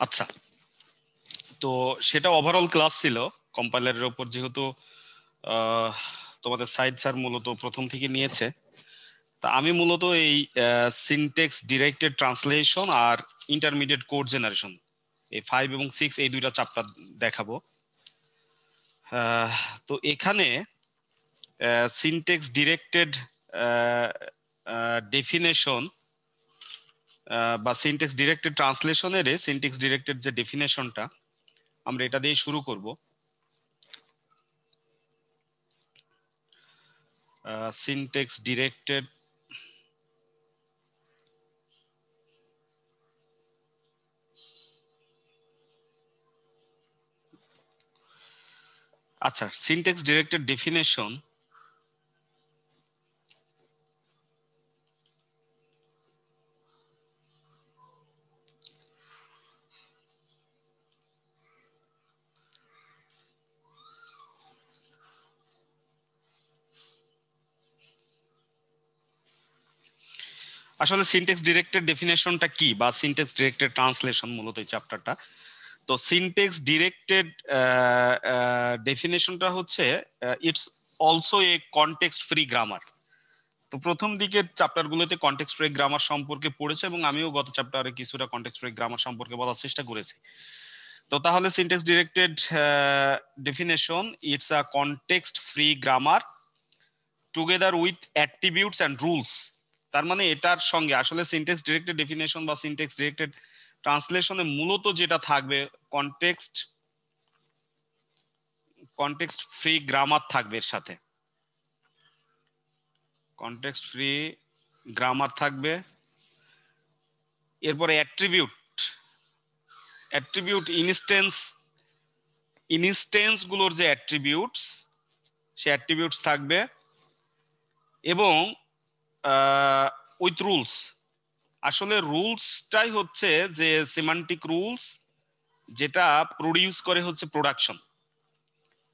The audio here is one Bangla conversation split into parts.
আচ্ছা, তো সেটা ওভারঅল ক্লাস ছিল কম্পাইলারের উপর, যেহেতু তোমাদের সাইদ স্যার মূলত প্রথম থেকে নিয়েছে। তা আমি মূলত এই সিনটেক্স ডিরেক্টেড ট্রান্সলেশন আর ইন্টারমিডিয়েট কোড জেনারেশন, এই 5 এবং 6 এই দুইটা চ্যাপ্টার দেখাবো। তো এখানে সিনটেক্স ডিরেক্টেড ডেফিনেশন বা সিনটেক্স ডিরেক্টেড ট্রান্সলেশনের সিনটেক্স ডিরেক্টেড যে ডেফিনেশনটা, আমরা এটা দিয়ে শুরু করব। সিনটেক্স ডিরেক্টেড আচ্ছা, সিনটেক্স ডিরেক্টেড ডেফিনেশন আসলে সিনটেক্স ডিরেক্টেড ডেফিনেশনটা কি, বা সিনটেক্স ডিরেক্টেড ট্রান্সলেশন মূলত এই চ্যাপ্টারটা। তো সিনটেক্স ডিরেক্টেড ডেফিনেশনটা হচ্ছে it's also a context free grammar. তো প্রথম দিকের চ্যাপ্টারগুলোতে কনটেক্সট ফ্রি গ্রামার সম্পর্কে পড়েছে, এবং আমিও গত চ্যাপ্টারে কিছুটা কনটেক্সট ফ্রি গ্রামার সম্পর্কে বলার চেষ্টা করেছি। তো তাহলে syntax directed definition, it's a context free grammar together with attributes and rules. তার মানে এটার সঙ্গে আসলে সিনটেক্স ডিরেক্টেড ডেফিনেশন বা সিনটেক্স ডিরেক্টেড ট্রান্সলেশনে মূলত যেটা থাকবে, কনটেক্সট কনটেক্সট ফ্রি গ্রামার থাকবে এর সাথে, কনটেক্সট ফ্রি গ্রামার থাকবে। এরপরে অ্যাট্রিবিউট, ইনস্টেন্স গুলোর যে অ্যাট্রিবিউটস, সে অ্যাট্রিবিউটস থাকবে, এবং উইথ রুলস। আসলে রুলসটাই হচ্ছে যে সিমান্টিক রুলস, যেটা প্রডিউস করে হচ্ছে প্রোডাকশন।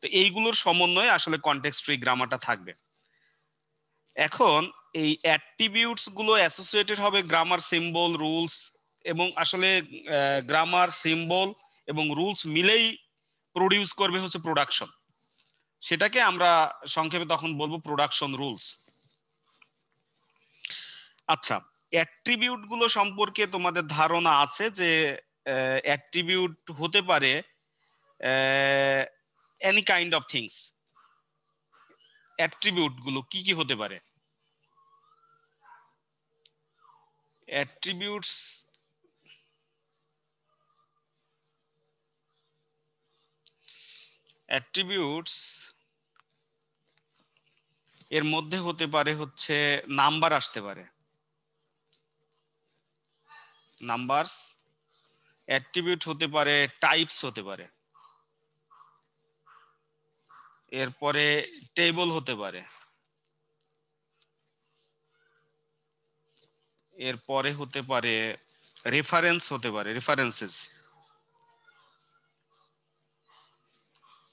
তো এইগুলোর সমন্বয়ে আসলে কনটেক্সট ফ্রি গ্রামারটা থাকবে। এখন এই অ্যাট্রিবিউটস গুলো অ্যাসোসিয়েটেড হবে গ্রামার, সিম্বল, রুলস, এবং আসলে গ্রামার, সিম্বল এবং রুলস মিলেই প্রডিউস করবে হচ্ছে প্রোডাকশন। সেটাকে আমরা সংক্ষেপে তখন বলবো প্রোডাকশন রুলস। আচ্ছা, অ্যাট্রিবিউট গুলো সম্পর্কে তোমাদের ধারণা আছে যে অ্যাট্রিবিউট হতে পারে any kind of things. Attribute গুলো কি কি হতে পারে? অ্যাট্রিবিউটস অ্যাট্রিবিউটস এর মধ্যে হতে পারে হচ্ছে নাম্বার, আসতে পারে নাম্বারস। অ্যাট্রিবিউট হতে পারে টাইপস, হতে পারে। এরপরে টেবল হতে পারে। এরপরে হতে পারে রেফারেন্স, হতে পারে রেফারেন্সেস।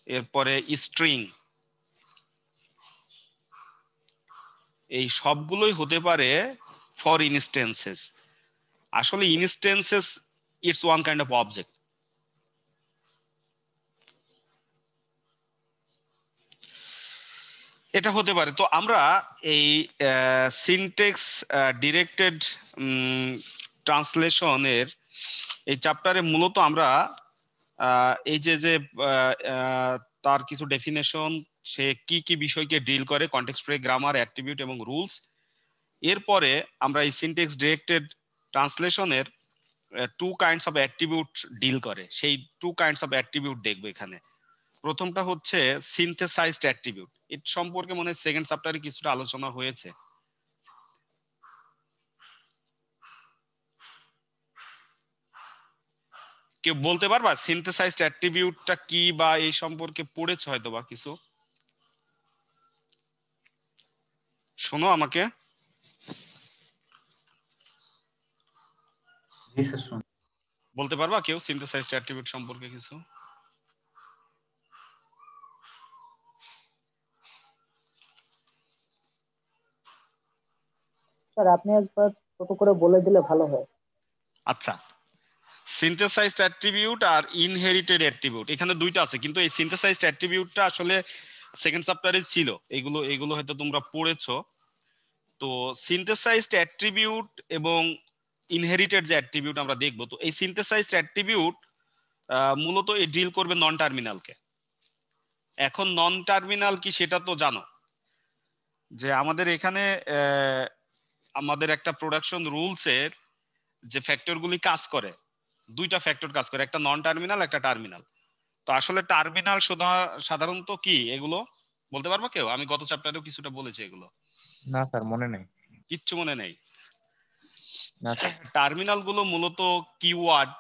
এরপরে স্ট্রিং। এই সবগুলোই হতে পারে ফর ইনস্টেন্সেস। আসলে instances it's one kind of object. এটা হতে পারে। তো আমরা এই সিনটেক্স ডিরেক্টেড ট্রান্সলেশনের এই চ্যাপ্টারে মূলত আমরা এই যে যে তার কিছু ডেফিনেশন, সে কি কি বিষয়কে ডিল করে, কনটেক্সট ফ্রি গ্রামার, অ্যাট্রিবিউট এবং রুলস। এরপরে আমরা এই সিনটেক্স ডিরেক্টেড ট্রান্সলেশনের two kinds of attribute deal করে, সেই টু কাইন্ডস অফ অ্যাট্রিবিউট দেখবো এখানে। প্রথমটা হচ্ছে সিনথেসাইজড অ্যাট্রিবিউট। এর সম্পর্কে মনে হয় সেকেন্ড চ্যাপ্টারে কিছুটা আলোচনা হয়েছে। কেউ বলতে পারবা সিনথেসাইজড অ্যাট্রিবিউটটা কি, বা এই সম্পর্কে পড়েছ হয়তো বা কিছু? শোনো আমাকে, জি স্যার, শুনুন। বলতে পারবা কেউ সিনথেসাইজড অ্যাট্রিবিউট সম্পর্কে কিছু? স্যার আপনি একবার ছোট করে বলে দিলে ভালো হয়। আচ্ছা, সিনথেসাইজড অ্যাট্রিবিউট আর ইনহেরিটেড অ্যাট্রিবিউট এখানে দুইটা আছে, কিন্তু এই সিনথেসাইজড অ্যাট্রিবিউটটা আসলে সেকেন্ড চ্যাপ্টারে ছিল, এগুলো হয়তো তোমরা পড়েছো। তো সিনথেসাইজড অ্যাট্রিবিউট এবং ইনহেরিটেড যে অ্যাট্রিবিউট আমরা দেখবো, তো এই সিনথেসাইজড অ্যাট্রিবিউট মূলত এই ডিল করবে নন টার্মিনালকে। এখন নন টার্মিনাল কি সেটা তো জানো, যে আমাদের এখানে আমাদের একটা প্রোডাকশন রুলসের যে ফ্যাক্টরগুলি কাজ করে, দুইটা ফ্যাক্টর কাজ করে, একটা নন টার্মিনাল একটা টার্মিনাল। তো আসলে টার্মিনাল সাধারণত কি এগুলো বলতে পারবো কেউ? আমি গত চ্যাপ্টারেও কিছুটা বলেছি এগুলো। না স্যার, মনে নেই। কিচ্ছু মনে নেই? না স্যার। টার্মিনাল গুলো মূলত কিওয়ার্ড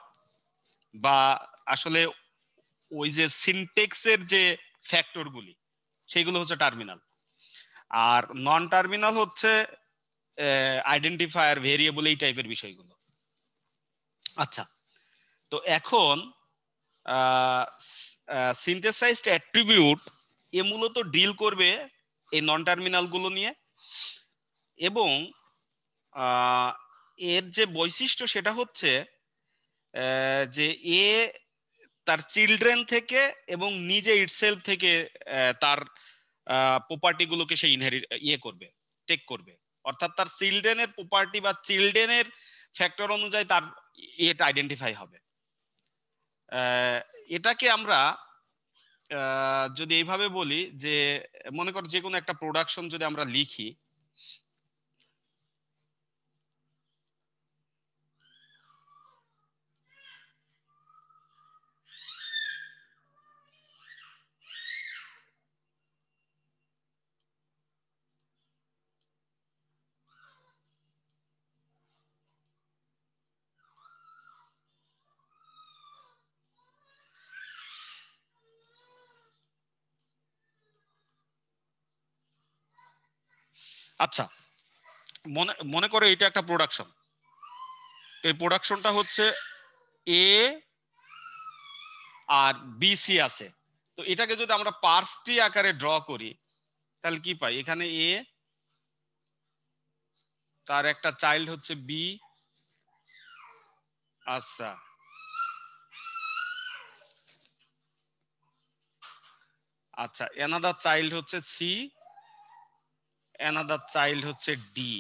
বা আসলে ওই যে সিনটেক্সের যে ফ্যাক্টর গুলি, সেগুলো হচ্ছে টার্মিনাল। আর নন টার্মিনাল হচ্ছে আইডেন্টিফায়ার, ভেরিয়েবল, এই টাইপের বিষয়গুলো। আচ্ছা, তো এখন সিনথেসাইজড অ্যাট্রিবিউট এ মূলত ডিল করবে এই নন টার্মিনাল গুলো নিয়ে, এবং এর যে বৈশিষ্ট্য সেটা হচ্ছে যে এ তার চিলড্রেন থেকে এবং নিজে ইটসেলফ থেকে তার প্রপার্টি গুলোকে সে ইনহেরিট করবে, টেক করবে। অর্থাৎ তার চিলড্রেনের প্রপার্টি বা চিলড্রেনের ফ্যাক্টর অনুযায়ী তার এটা আইডেন্টিফাই হবে। এটাকে আমরা যদি এইভাবে বলি যে, মনে কর যে কোনো একটা প্রোডাকশন যদি আমরা লিখি, আচ্ছা মনে মনে করো এটা একটা প্রোডাকশন। এই প্রোডাকশনটা হচ্ছে এ আর বি সি আছে। তো এটাকে যদি আমরা পার্সটি আকারে ড্র করি, তাহলে কি পাই? এখানে এ, তার একটা চাইল্ড হচ্ছে বি, আচ্ছা, আচ্ছা, এনাদার চাইল্ড হচ্ছে সি, এনাদার চাইল্ড হচ্ছে D.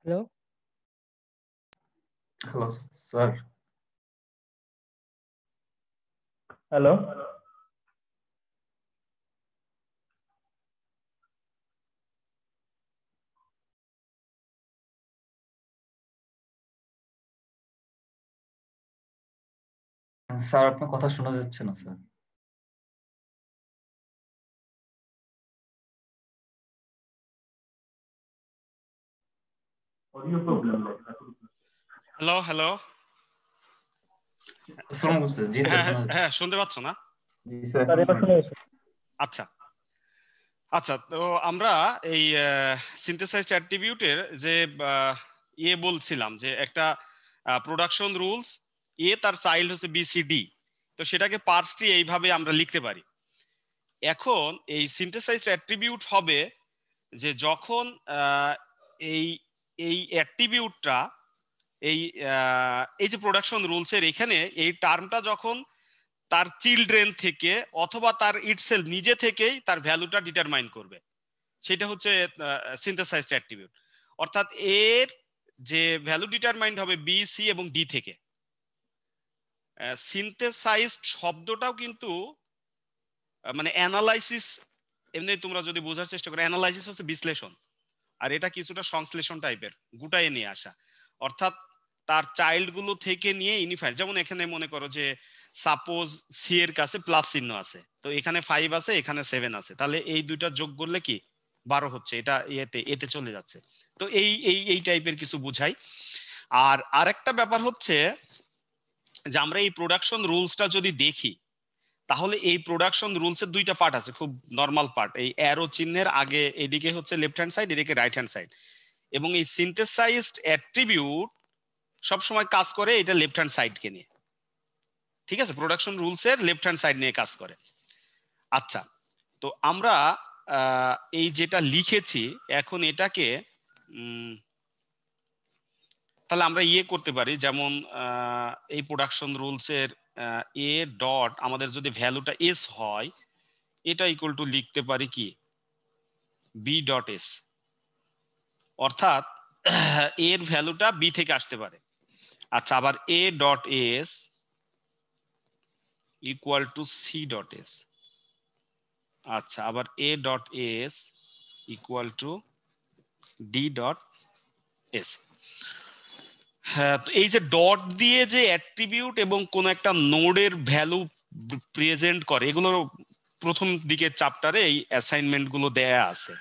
Hello hello sir. Hello sir আপনার কথা শোনা যাচ্ছে না sir. Audio problem hello hello. আসসালামু আলাইকুম স্যার। জি স্যার হ্যাঁ শোনা যাচ্ছে। হ্যাঁ, শুনতে পাচ্ছ না? জি স্যার স্যার এখন এবার শোনা শুনে যাচ্ছে। গেছে আচ্ছা আচ্ছা, তো আমরা এই সিনথেসাইজড অ্যাট্রিবিউটের যে বলছিলাম যে একটা প্রোডাকশন রুলস তার চাইল্ড হচ্ছে বিসিডি, তো সেটাকে পার্স ট্রি এইভাবে আমরা লিখতে পারি। এখন এই সিনথেসাইজড অ্যাট্রিবিউট হবে যে যখন এই এই অ্যাট্রিবিউটটা এই এই যে প্রোডাকশন রুলসের এখানে এই টার্মটা যখন তার চিলড্রেন থেকে অথবা তার ইটসেলফ নিজে থেকেই তার ভ্যালুটা ডিটারমাইন করবে, সেটা হচ্ছে সিনথেসাইজড অ্যাট্রিবিউট। অর্থাৎ এর যে ভ্যালু ডিটারমাইন্ড হবে বি, সি এবং ডি থেকে। সিনথেসাইজড শব্দটাও কিন্তু মানে অ্যানালাইসিস, এমনি তোমরা যদি বোঝার চেষ্টা করো, অ্যানালাইসিস হচ্ছে বিশ্লেষণ, আর এটা কিছুটা সংশ্লেষণ টাইপের, গুটায়ে নিয়ে আসা। অর্থাৎ তার চাইল্ড গুলো থেকে নিয়ে ইউনিফাইড, যেমন এখানে মনে করো যে সাপোজ সি এর কাছে প্লাস চিহ্ন আছে, তো এখানে 5 আছে, এখানে 7 আছে, তাহলে এই দুইটা যোগ করলে কি 12 হচ্ছে, এটা এতে এতে চলে যাচ্ছে। তো এই এই এই টাইপের কিছু বুঝাই। আর আরেকটা ব্যাপার হচ্ছে যে আমরা এই প্রোডাকশন রুলসটা যদি দেখি, তাহলে এই প্রোডাকশন রুলসের দুইটা পার্ট আছে, খুব নরমাল পার্ট। এই অ্যারো চিহ্নের আগে এদিকে হচ্ছে লেফট হ্যান্ড সাইড, এদিকে রাইট হ্যান্ড সাইড। এবং এই সিনথেসাইজড অ্যাট্রিবিউট সবসময় কাজ করে এটা লেফট হ্যান্ড সাইডকে নিয়ে, ঠিক আছে? প্রোডাকশন রুলসের লেফট হ্যান্ড সাইড নিয়ে কাজ করে। আচ্ছা, তো আমরা এই যেটা লিখেছি এখন এটাকে তাহলে আমরা করতে পারি, যেমন এই প্রোডাকশন রুলসের এ ডট আমাদের যদি ভ্যালুটা এস হয়, এটা ইকুয়াল টু লিখতে পারি কি বি ডট এস, অর্থাৎ এর ভ্যালুটা বি থেকে আসতে পারে। আচ্ছা, আবার A dot S equal to C dot S. আচ্ছা, আবার A dot S equal to D dot S. হ্যাঁ, তো এই যে ডট দিয়ে যে অ্যাট্রিবিউট এবং কোন একটা নোডের ভ্যালু প্রেজেন্ট করে, এগুলো প্রথম দিকের চ্যাপ্টারে এই অ্যাসাইনমেন্ট গুলো দেয়া আছে।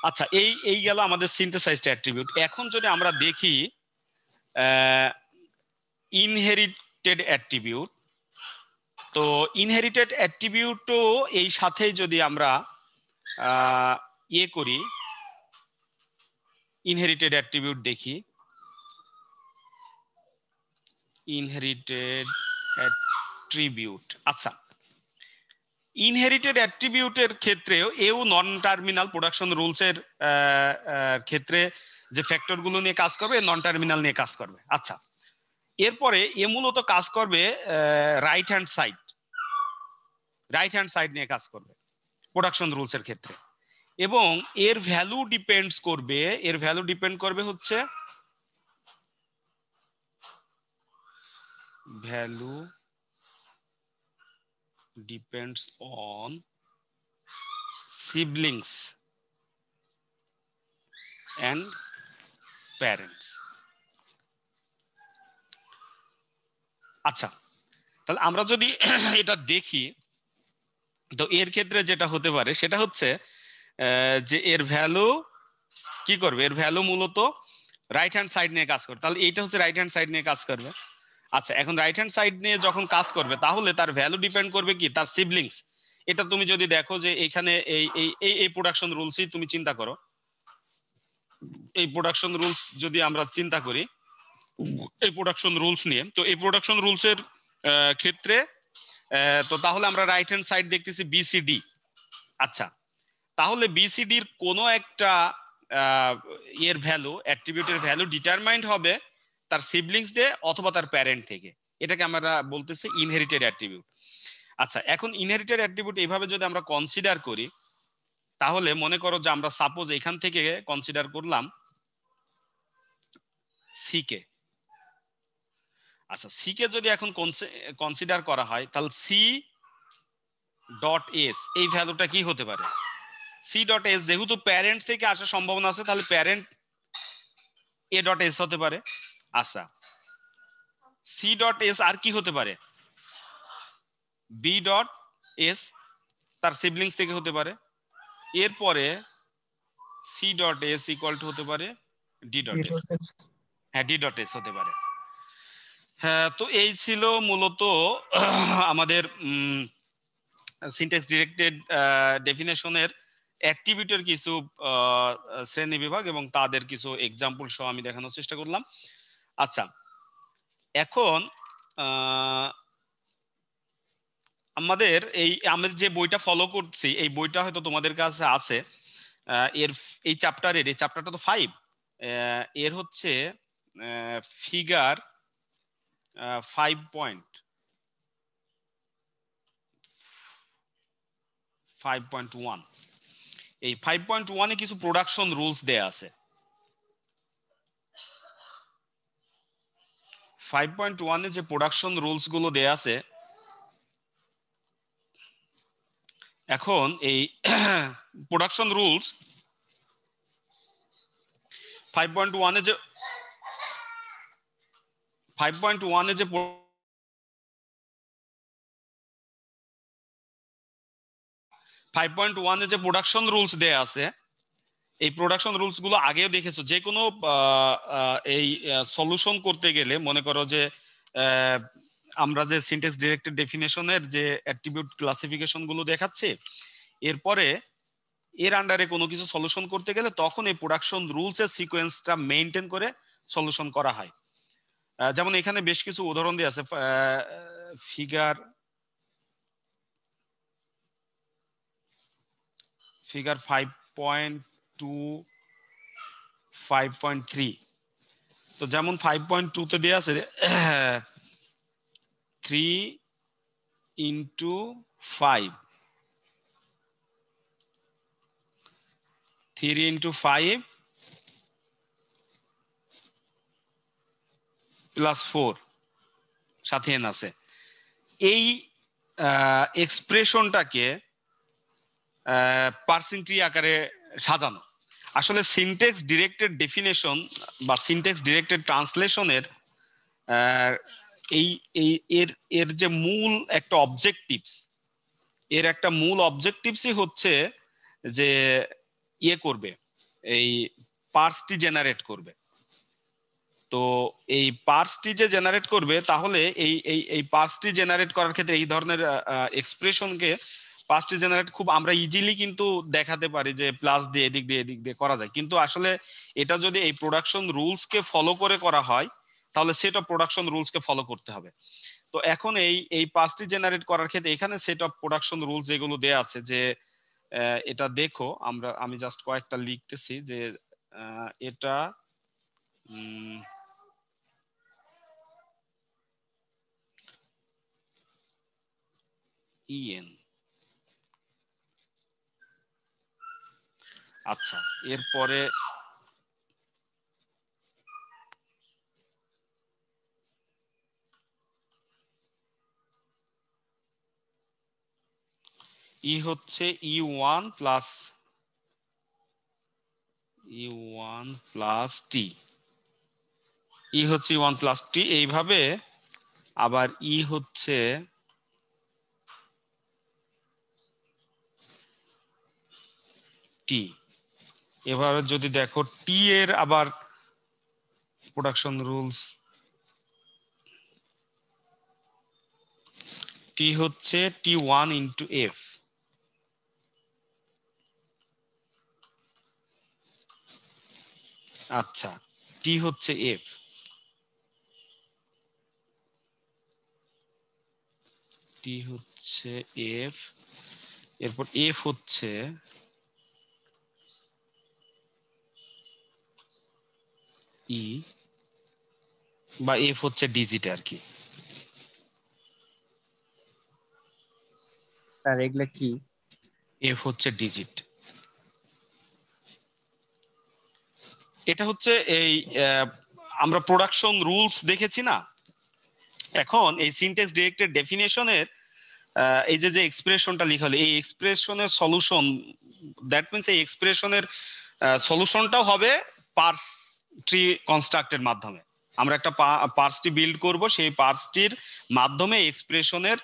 আচ্ছা, এই এই গেল আমাদের সিনথেসাইজড অ্যাট্রিবিউট। এখন যদি আমরা দেখি ইনহেরিটেড অ্যাট্রিবিউট, তো ইনহেরিটেড অ্যাট্রিবিউটও এই সাথেই যদি আমরা করি, ইনহেরিটেড অ্যাট্রিবিউট দেখি, ইনহেরিটেড অ্যাট্রিবিউট। আচ্ছা, ইনহেরিটেড অ্যাট্রিবিউটের ক্ষেত্রেও নন টার্মিনাল প্রোডাকশন রুলসের ক্ষেত্রে যে ফ্যাক্টর গুলো নিয়ে কাজ করবে, নন টার্মিনাল নিয়ে কাজ করবে। আচ্ছা, এরপরে মূলত কাজ করবে রাইট হ্যান্ড সাইড নিয়ে কাজ করবে প্রোডাকশন রুলসের ক্ষেত্রে, এবং এর ভ্যালু ডিপেন্ড করবে হচ্ছে value depends on siblings and parents। আচ্ছা, তাহলে আমরা যদি এটা দেখি, তো এর ক্ষেত্রে যেটা হতে পারে সেটা হচ্ছে যে এর ভ্যালু কি করবে, এর ভ্যালু মূলত রাইট হ্যান্ড সাইড নিয়ে কাজ করবে, তাহলে এইটা হচ্ছে রাইট হ্যান্ড সাইড নিয়ে কাজ করবে। আচ্ছা, এখন রাইট হ্যান্ড সাইড নিয়ে যখন কাজ করবে, তাহলে তার ভ্যালু ডিপেন্ড করবে কি তার সিবলিংস। এটা তুমি যদি দেখো যে এখানে এই এই এই প্রোডাকশন রুলসই তুমি চিন্তা করো, এই প্রোডাকশন রুলস যদি আমরা চিন্তা করি, এই প্রোডাকশন রুলস নিয়ে, তো এই প্রোডাকশন রুলসের ক্ষেত্রে তো তাহলে আমরা রাইট হ্যান্ড সাইড দেখতেছি বিসিডি। আচ্ছা, তাহলে বিসিডির কোনো একটা এর ভ্যালু, অ্যাট্রিবিউটের ভ্যালু ডিটারমাইন্ড হবে তার সিবলিংস দিয়ে অথবা তার প্যারেন্ট থেকে, এটাকে আমরা বলতেছি ইনহেরিটেড অ্যাট্রিবিউট। আচ্ছা, এখন ইনহেরিটেড অ্যাট্রিবিউট এইভাবে যদি আমরা কনসিডার করি, তাহলে মনে করো যে আমরা সাপোজ এখান থেকে কনসিডার করলাম সি কে। আচ্ছা, সি কে যদি এখন কনসিডার করা হয়, তাহলে সি ডট এস এই ভ্যালুটা কি হতে পারে? সি ডট এস যেহেতু প্যারেন্ট থেকে আসার সম্ভাবনা আছে, তাহলে প্যারেন্ট এ ডট এস হতে পারে। আচ্ছা, সি ডট এস আর কি হতে পারে? বি ডট এস তার সিবলিংস থেকে হতে পারে। এরপরে C dot S equal to হতে পারে ডি ডট এস। হ্যাঁ, ডি ডট এস হতে পারে। হ্যাঁ, তো এই ছিল মূলত আমাদের সিনট্যাক্স ডিরেক্টেড ডেফিনেশনের অ্যাক্টিভিটির কিছু শ্রেণী বিভাগ এবং তাদের কিছু এক্সাম্পল সহ আমি দেখানোর চেষ্টা করলাম। আচ্ছা, এখন আমাদের আমি যে বইটা ফলো করছি, এই বইটা হয়তো তোমাদের কাছে আছে। এর এই চ্যাপ্টারটা তো 5, এর হচ্ছে ফিগার 5.1। এই 5.1 এ কিছু প্রোডাকশন রুলস দেয়া আছে। 5.1 এ যে প্রোডাকশন রুলস গুলো দেয়া আছে, এখন এই প্রোডাকশন রুলস 5.1 এ যে 5.1 এ যে 5.1 এ যে প্রোডাকশন রুলস দেয়া আছে, এই প্রোডাকশন রুলস গুলো আগেও দেখেছো। যে কোনো এই সলিউশন করতে গেলে, মনে করো যে আমরা যে সিনট্যাক্স ডিরেক্টেড ডেফিনেশনের যে অ্যাট্রিবিউট ক্লাসিফিকেশন গুলো দেখাচ্ছে, এরপরে এর আন্ডারে কোনো কিছু সলিউশন করতে গেলে তখন এই প্রোডাকশন রুলস এর সিকোয়েন্সটা মেইনটেইন করে সলিউশন করা হয়। যেমন এখানে বেশ কিছু উদাহরণ দেওয়া আছে। ফিগার 5.2, 5.3। তো যেমন 5.2 তে দেওয়া আছে 3 into 5, 3 into 5 প্লাস 4 সাথে n আছে। এই এক্সপ্রেশনটাকে পার্সিং ট্রি আকারে সাজানো। আসলে সিনট্যাক্স ডিরেক্টেড ডেফিনেশন বা সিনট্যাক্স ডিরেক্টেড ট্রান্সলেশনের এই এই এর এর যে মূল একটা অবজেক্টিভস, এর একটা মূল অবজেক্টিভসই হচ্ছে যে ইয়ে করবে, এই পার্সটি জেনারেট করবে। তো এই পার্সটি যে জেনারেট করবে, তাহলে এই পার্সটি জেনারেট করার ক্ষেত্রে এই ধরনের এক্সপ্রেশনকে পার্সটি জেনারেট খুব আমরা ইজিলি কিন্তু দেখাতে পারি যে প্লাস দিয়ে এদিক দিয়ে এদিক দিয়ে করা যায়। কিন্তু আসলে এটা যদি এই প্রোডাকশন রুলস কে ফলো করে করা হয়, তাহলে set of production rules K follow করতে হবে। তো এখন এই পার্সটি জেনারেট করার ক্ষেত্রে এখানে সেট অফ প্রোডাকশন রুলস যেগুলো দেয়া আছে, যে এটা দেখো, আমি জাস্ট কয়েকটা লিখতেছি যে এটা ইএন। আচ্ছা, এরপরে ই হচ্ছে E1 প্লাস টি, ই হচ্ছে E1 প্লাস টি এইভাবে। আবার ই হচ্ছে টি। এবার যদি দেখো টি এর আবার প্রোডাকশন রুলস, টি হচ্ছে T1 ইন্টু এফ। আচ্ছা, টি হচ্ছে এফ, টি হচ্ছে এফ, এরপর এফ হচ্ছে ই, বা এফ হচ্ছে ডিজিট আর কি। স্যার এগুলা কি? এফ হচ্ছে ডিজিট। এটা হচ্ছে এই আমরা প্রোডাকশন রুলস দেখেছি না, এখন এই সিনট্যাক্স ডিরেক্টেড ডেফিনেশনের এই যে এক্সপ্রেশনটা লেখা হলো, এই এক্সপ্রেশনের সলিউশন, দ্যাট মিন্স এই এক্সপ্রেশনের সলিউশনটাও হবে পার্স ট্রি কনস্ট্রাক্টের মাধ্যমে। আমরা একটা পার্স ট্রি বিল্ড করব, সেই পার্স ট্রির মাধ্যমে এক্সপ্রেশনের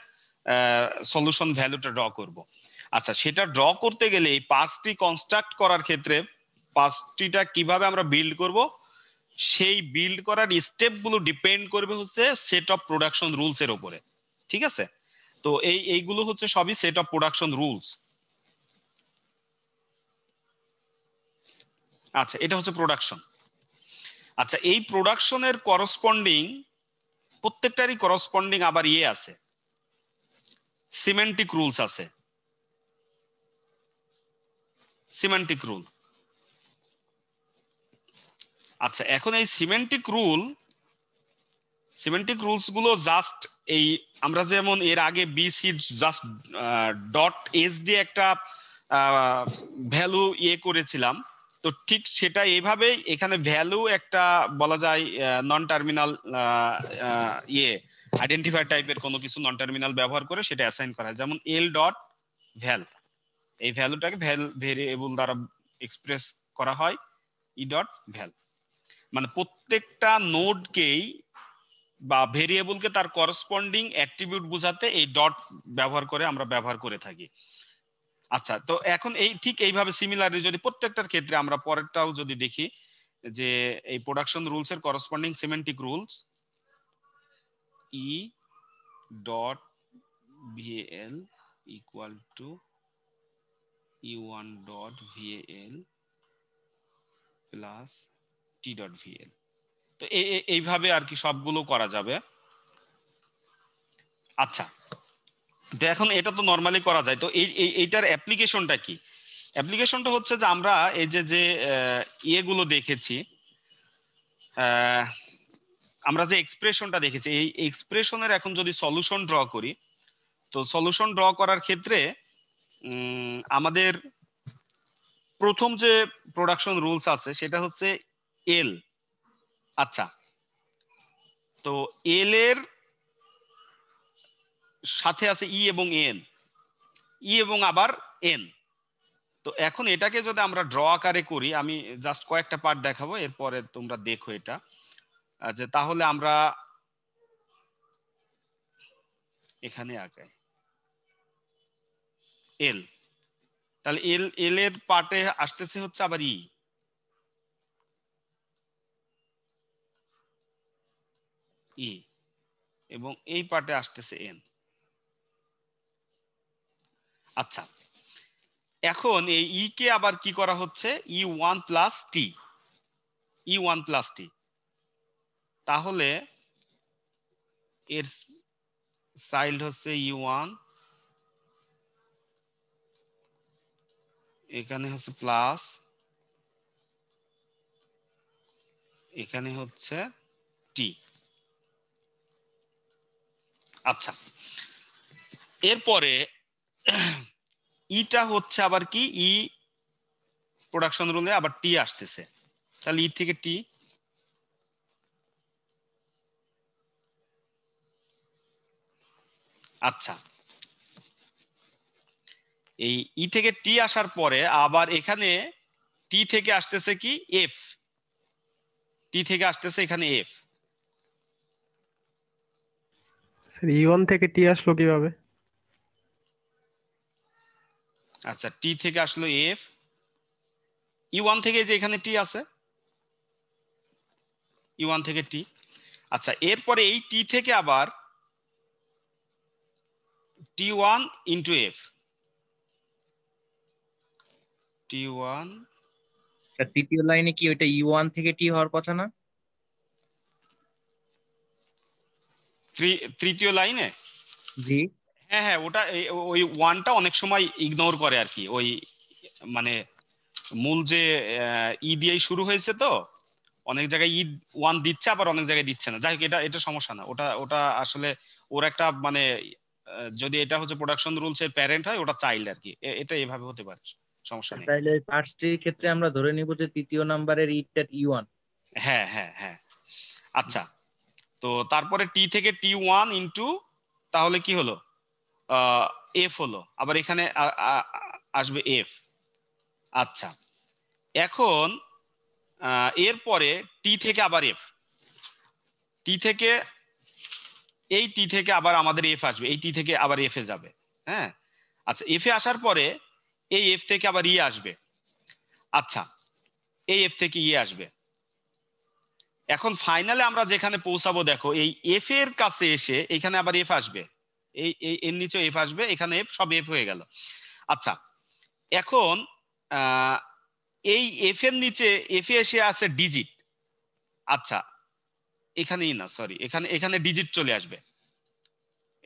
সলিউশন ভ্যালুটা ড্র করব। আচ্ছা, সেটা ড্র করতে গেলে এই পার্স ট্রি কনস্ট্রাক্ট করার ক্ষেত্রে পার্স ট্রিটা কিভাবে আমরা বিল্ড করব, সেই বিল্ড করার স্টেপগুলো ডিপেন্ড করবে হচ্ছে সেট অফ প্রোডাকশন রুলস এর উপরে। ঠিক আছে, তো এইগুলো হচ্ছে সবই সেট অফ প্রোডাকশন রুলস। আচ্ছা, এটা হচ্ছে প্রোডাকশন। আচ্ছা, এই প্রোডাকশনের করসপন্ডিং প্রত্যেকটারই করসপন্ডিং আবার ইয়ে আছে, সিমেন্টিক রুলস আছে, সিমেন্টিক রুল। আচ্ছা, এখন এই সিমেন্টিক রুলস গুলো জাস্ট এই আমরা যেমন এর আগে বিসি জাস্ট ডট এস দিয়ে একটা ভ্যালু ইয়ে করেছিলাম, তো ঠিক সেটা এইভাবেই এখানে ভ্যালু একটা বলা যায় নন টার্মিনাল ইয়ে আইডেন্টিফায়ার টাইপের কোনো কিছু নন টার্মিনাল ব্যবহার করে সেটা অ্যাসাইন করা হয়। যেমন এল ডট ভ্যাল, এই ভ্যালুটাকে ভেরিয়েবল দ্বারা এক্সপ্রেস করা হয় ই ডট ভ্যাল। মানে প্রত্যেকটা নোডকেই বা ভেরিয়েবলকে তার করসপন্ডিং অ্যাট্রিবিউট বোঝাতে এই ডট ব্যবহার করে আমরা ব্যবহার করে থাকি। আচ্ছা, তো এখন এই ঠিক এইভাবে সিমিলারলি যদি প্রত্যেকটার ক্ষেত্রে আমরা পরেরটাও যদি দেখি, যে এই প্রোডাকশন রুলস এর corresponding semantic rules E dot VL equal to E1 dot VL plus T dot VL. তো এইভাবে আর কি সবগুলো করা যাবে। আচ্ছা, তো এখন এটা তো নরমালি করা যায়, তো এইটার অ্যাপ্লিকেশনটা কি? অ্যাপ্লিকেশনটা হচ্ছে যে আমরা এই যে ইয়েগুলো দেখেছি, আমরা যে এক্সপ্রেশনটা দেখেছি, এই এক্সপ্রেশনের এখন যদি সলিউশন ড্র করি, তো সলিউশন ড্র করার ক্ষেত্রে আমাদের প্রথম যে প্রোডাকশন রুলস আছে সেটা হচ্ছে এল। আচ্ছা, তো এল এর সাথে আছে ই এবং এন, ই এবং আবার এন। তো এখন এটাকে যদি আমরা ড্র আকারে করি, আমি জাস্ট কয়েকটা পার্ট দেখাবো, এরপরে তোমরা দেখো এটা, যে তাহলে আমরা এখানে আঁকাই এল, তাহলে এল এর পার্টে আসতেছে হচ্ছে আবার ই, এবং এই পার্টে আসতেছে এন। আচ্ছা, এখন এই ই কে আবার কি করা হচ্ছে, ই1 প্লাস টি, ই1 প্লাস টি। তাহলে এর চাইল্ড হচ্ছে ই1, এখানে হচ্ছে প্লাস, এখানে হচ্ছে টি। আচ্ছা, এরপরে ইটা হচ্ছে আবার কি, ই প্রোডাকশন রুলে আবার টি আসতেছে, তাহলে ই থেকে টি। আচ্ছা, এই ই থেকে টি আসার পরে আবার এখানে টি থেকে আসতেছে কি এফ, টি থেকে আসতেছে এখানে এফ। স্যার ই1 থেকে টি আসলো কিভাবে? আচ্ছা, টি থেকে আসলো এফ, ই1 থেকে যে এখানে টি আছে, ই1 থেকে টি। আচ্ছা, এরপরে এই টি থেকে আবার টি1 ইন্টু এফ, টি1। তৃতীয় লাইনে কি ওইটা ই1 থেকে টি হওয়ার কথা না? তৃতীয় লাইনে জি, হ্যাঁ হ্যাঁ, ওটা ওই ওয়ানটা অনেক সময় ইগনোর করে আর কি, ওই মানে মূল যে ই দিয়েই শুরু হয়েছে, তো অনেক জায়গায় ই ওয়ান দিচ্ছে আবার অনেক জায়গায় দিচ্ছে না। যাই হোক, এটা এটা সমস্যা না, ওটা ওটা আসলে ওর একটা মানে যদি এটা হচ্ছে প্রোডাকশন রুলস এর প্যারেন্ট হয়, ওটা চাইল্ড আর কি, এটা এভাবে হতে পারে, সমস্যা নেই। তাহলে পার্টস ট্রির ক্ষেত্রে আমরা ধরে নিব যে তৃতীয় নাম্বারের ইটা ই1। হ্যাঁ হ্যাঁ হ্যাঁ, আচ্ছা, তো তারপরে টি থেকে T1 ইনটু, তাহলে কি হলো, এফ হলো, আবার এখানে আসবে এফ। আচ্ছা, এখন এরপরে টি থেকে আবার এফ, টি থেকে এই টি থেকে আবার আমাদের এফ আসবে, এই টি থেকে আবার এফ এ যাবে। হ্যাঁ, আচ্ছা, এফ এ আসার পরে এই এফ থেকে আবার ই আসবে। আচ্ছা, এই এফ থেকে ই আসবে। এখন ফাইনালে আমরা যেখানে পৌঁছাবো, দেখো এই এফ এর কাছে এসে এখানে আবার এফ আসবে, এই এর নিচে এফ আসবে, এখানে এফ, সব এফ হয়ে গেল। আচ্ছা, এখন এই এফ এর নিচে এফ এ এসে আছে ডিজিট। আচ্ছা, এখানেই না, সরি, এখানে এখানে ডিজিট চলে আসবে,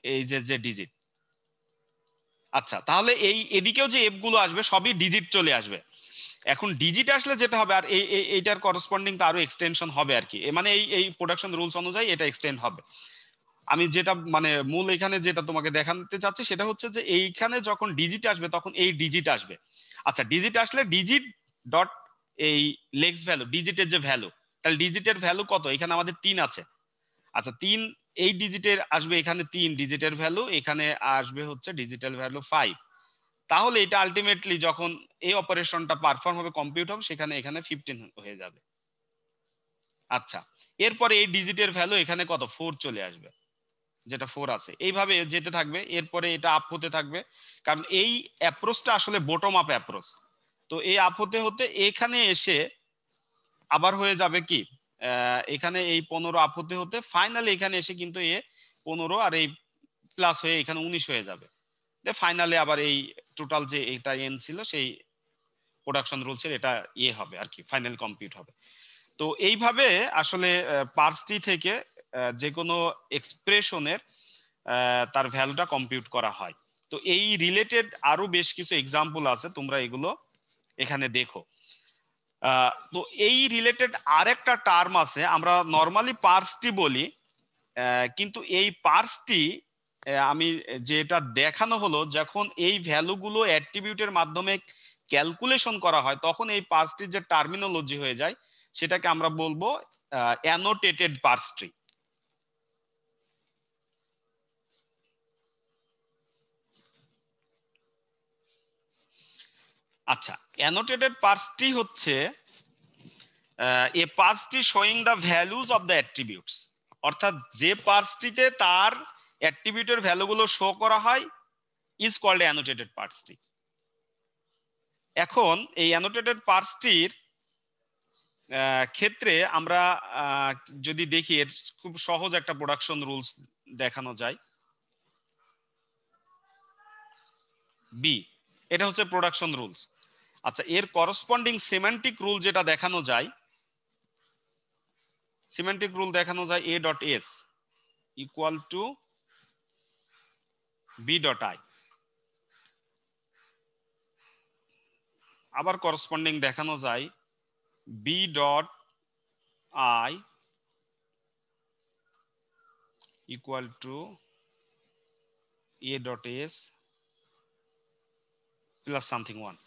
এই যে যে ডিজিট। আচ্ছা, তাহলে এই এদিকেও যে এফ গুলো আসবে সবই ডিজিট চলে আসবে। এখন ডিজিট আসলে যেটা হবে, আর এইটার করসপন্ডিং তো আরো এক্সটেনশন হবে আর কি, মানে এই প্রোডাকশন রুলস অনুযায়ী এটা এক্সটেন্ড হবে। আমি যেটা মানে মূল এখানে যেটা তোমাকে দেখাতে চাচ্ছি সেটা হচ্ছে যে এইখানে যখন ডিজিট আসবে তখন এই ডিজিট আসবে। আচ্ছা, ডিজিট আসলে ডিজিট ডট এই লেক্স ভ্যালু, ডিজিটের যে ভ্যালু, তাহলে ডিজিটের ভ্যালু কত, এখানে আমাদের 3 আছে। আচ্ছা, 3 এই ডিজিটের আসবে, এখানে 3 ডিজিটের ভ্যালু, এখানে আসবে হচ্ছে ডিজিটাল ভ্যালু 5। তাহলে এটা আলটিমেটলি যখন এই অপারেশনটা পারফর্ম হবে, কম্পিউট হবে, সেখানে এখানে 15 হয়ে যাবে। আচ্ছা, এরপরে এই ডিজিটের ভ্যালু এখানে কত, 4 চলে আসবে, যেটা 4 আছে। এইভাবে যেতে থাকবে, এরপরে এটা আপ হতে থাকবে, কারণ এই অ্যাপ্রোচটা আসলে বটম আপ অ্যাপ্রোচ। তো এই আপ হতে হতে এখানে এসে আবার হয়ে যাবে কি, এখানে এই 15 আপ হতে হতে ফাইনালি এখানে এসে কিন্তু এ 15 আর এই প্লাস হয়ে এখানে 19 হয়ে যাবে। ফাইনালি আবার এই টোটাল যে এটা এন ছিল সেই প্রোডাকশন রুলসের এটা ইয়ে হবে আর কি, ফাইনাল কম্পিউট হবে। তো এইভাবে আসলে পার্সটি থেকে যে কোনো এক্সপ্রেশনের তার ভ্যালুটা কম্পিউট করা হয়। তো এই রিলেটেড আরো বেশ কিছু এক্সাম্পল আছে, তোমরা এগুলো এখানে দেখো। তো এই রিলেটেড আরেকটা টার্ম আছে, আমরা নর্মালি পার্সটি বলি, কিন্তু এই পার্সটি আমি যেটা দেখানো হলো, যখন এই ভ্যালুগুলো অ্যাট্রিবিউটের মাধ্যমে ক্যালকুলেশন করা হয় তখন এই পার্সটির যে টার্মিনোলজি হয়ে যায় সেটাকে আমরা বলবো অ্যানোটেটেড পার্স ট্রি। আচ্ছা, অ্যানোটেটেড পার্স ট্রি হচ্ছে a parse tree showing the values of the attributes, অর্থাৎ যে পার্সটিতে তার অ্যাট্রিবিউটের ভ্যালুগুলো শো করা হয় is called annotated parse tree. এখন এই অ্যানোটেটেড পার্স ট্রির ক্ষেত্রে আমরা যদি দেখি, এর খুব সহজ একটা প্রোডাকশন রুলস দেখানো যায়। বি, এটা হচ্ছে প্রোডাকশন রুলস। আচ্ছা, এর করসপন্ডিং সিমেন্টিক রুল যেটা দেখানো যায়, সিমেন্টিক রুল দেখানো যায় a dot s equal to b dot i। আবার করসপন্ডিং দেখানো যায় b dot i equal to a dot s plus something 1।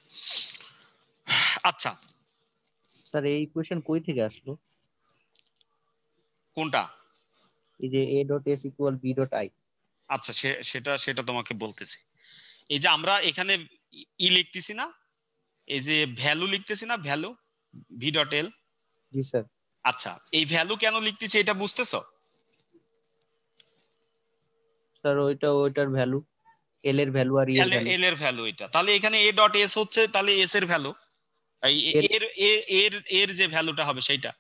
আচ্ছা, স্যার এই ইকুয়েশন কই থেকে আসলো? কোনটা? এই যে a dot s equal b dot i। আচ্ছা, সেটা সেটা তোমাকে বলতেছি। এই যে আমরা এখানে ই লিখতেছি না, এই যে ভ্যালু লিখতেছি না, ভ্যালু ভি ডট এল। জি স্যার। আচ্ছা, এই ভ্যালু কেন লিখতেছি এটা বুঝতেছো? স্যার ওইটার ভ্যালু, এল এর ভ্যালু আর ই এর ভ্যালু। এল এর ভ্যালু এটা, তাহলে এখানে এ ডট এস হচ্ছে তাহলে এস এর ভ্যালু, এর এর এর যে ভ্যালুটা হবে সেইটা।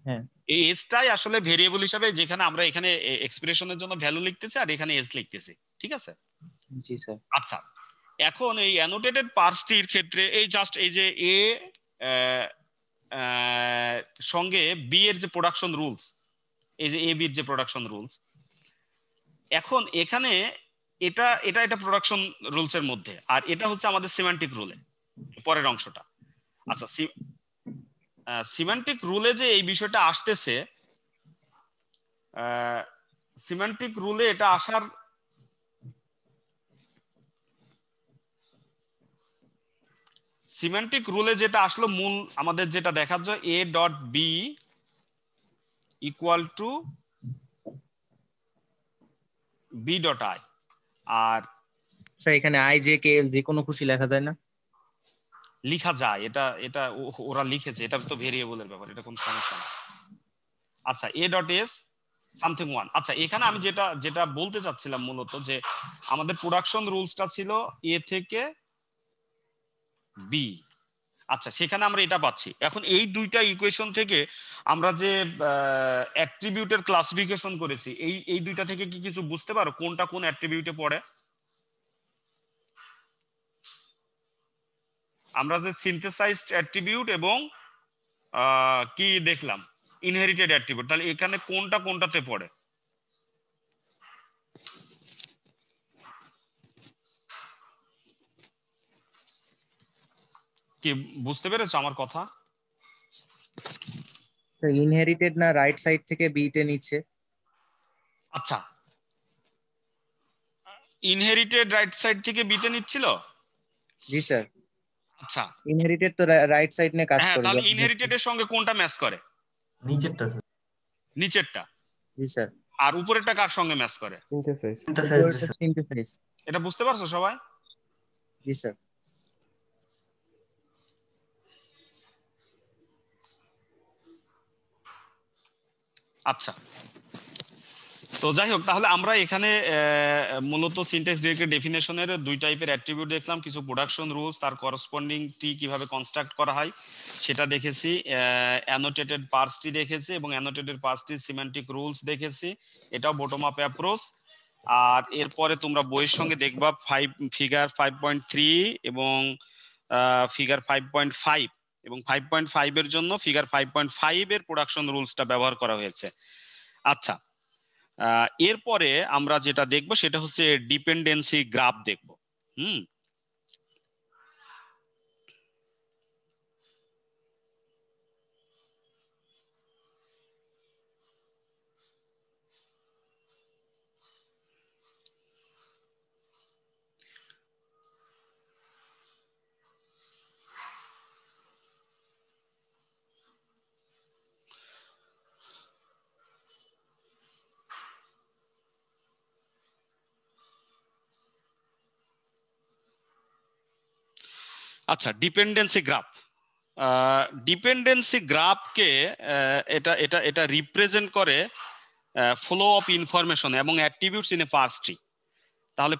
হ্যাঁ, এই এসটাই আসলে ভেরিয়েবল হিসাবে, যেখানে আমরা এখানে এক্সপ্রেশনের জন্য ভ্যালু লিখতেছি আর এখানে এস লিখতেছি, ঠিক আছে? জি স্যার। আচ্ছা, এখন এই অ্যানোটেটেড পার্সটির ক্ষেত্রে এই জাস্ট এই যে এ সঙ্গে বি এর যে প্রোডাকশন রুলস, এই যে এ বির যে প্রোডাকশন রুলস, এখন এখানে এটা এটা এটা প্রোডাকশন রুলস এর মধ্যে, আর এটা হচ্ছে আমাদের সিম্যান্টিক রুলে পরের অংশটা। আচ্ছা, সিম্যান্টিক রুলে যে এই বিষয়টা আসতেছে, সিম্যান্টিক রুলে এটা আসার সিম্যান্টিক রুলে যেটা আসলো, মূল আমাদের যেটা দেখাচ্ছে A dot B equal to B dot I. আর স্যার এখানে আই জে কে এল যে কোনো খুশি লেখা যায় না? লিখা যায়, এটা এটা ওরা লিখেছে, এটা তো ভেরিয়েবলের ব্যাপার, এটা কোনো সমস্যা না। আচ্ছা, এ ডট এস সামথিং ওয়ান। আচ্ছা, এখানে আমি যেটা যেটা বলতে চাচ্ছিলাম মূলত, যে আমাদের প্রোডাকশন রুলসটা ছিল এ থেকে বি। আচ্ছা, সেখানে আমরা এটা পাচ্ছি। এখন এই দুইটা ইকুয়েশন থেকে আমরা যে অ্যাট্রিবিউটের ক্লাসিফিকেশন করেছি, এই দুইটা থেকে কি কিছু বুঝতে পারো কোনটা কোন অ্যাট্রিবিউটে পড়ে? আমরা যে সিনথেসাইজড অ্যাট্রিবিউট এবং কি দেখলাম, ইনহেরিটেড অ্যাট্রিবিউট, তাহলে এখানে কোনটা কোনটাতে পড়ে? কি বুঝতে পেরেছো আমার কথা? ইনহেরিটেড না রাইট সাইড থেকে বি তে নিচ্ছে? আচ্ছা, ইনহেরিটেড রাইট সাইড থেকে বিতে নিচ্ছিল। জি স্যার, আচ্ছা, ইনহেরিটেড তো রাইট সাইড নিয়ে কাজ হ্যাঁ, করে। তাহলে ইনহেরিটেড এর সঙ্গে কোনটা ম্যাচ করে? নিচেরটা স্যার। নিচেরটা। জি স্যার। আর উপরেরটা কার সঙ্গে ম্যাচ করে? সিনথেসাইজ। Synthesise sir. সিনথেসাইজ। এটা বুঝতে পারছো সবাই? জি স্যার। আচ্ছা, তো যাই হোক, তাহলে আমরা এখানে মূলত সিনট্যাক্স ডিরেক্টর ডেফিনেশনের দুই টাইপের অ্যাট্রিবিউট দেখলাম, কিছু প্রোডাকশন রুলস, তার করসপন্ডিং টি কিভাবে কনস্ট্রাক্ট করা হয় সেটা দেখেছি, অ্যানোটেটেড পার্সটি দেখেছি, এবং অ্যানোটেটেড পার্সটি সিম্যান্টিক রুলস দেখেছি। এটাও বটম আপ অ্যাপ্রোচ। আর এরপরে তোমরা বইয়ের সঙ্গে দেখবা ফিগার 5.3 এবং ফিগার 5.5 এবং 5.5 এর জন্য ফিগার 5.5 এর প্রোডাকশন রুলসটা ব্যবহার করা হয়েছে। আচ্ছা, এরপরে আমরা যেটা দেখবো সেটা হচ্ছে ডিপেন্ডেন্সি গ্রাফ দেখবো। আচ্ছা, ডিপেন্ডেন্সি গ্রাফ। ডিপেন্ডেন্সি গ্রাফকে এটা এটা এটা রিপ্রেজেন্ট করে ফ্লো অফ ইনফরমেশন এবং attributes in a parse tree. তাহলে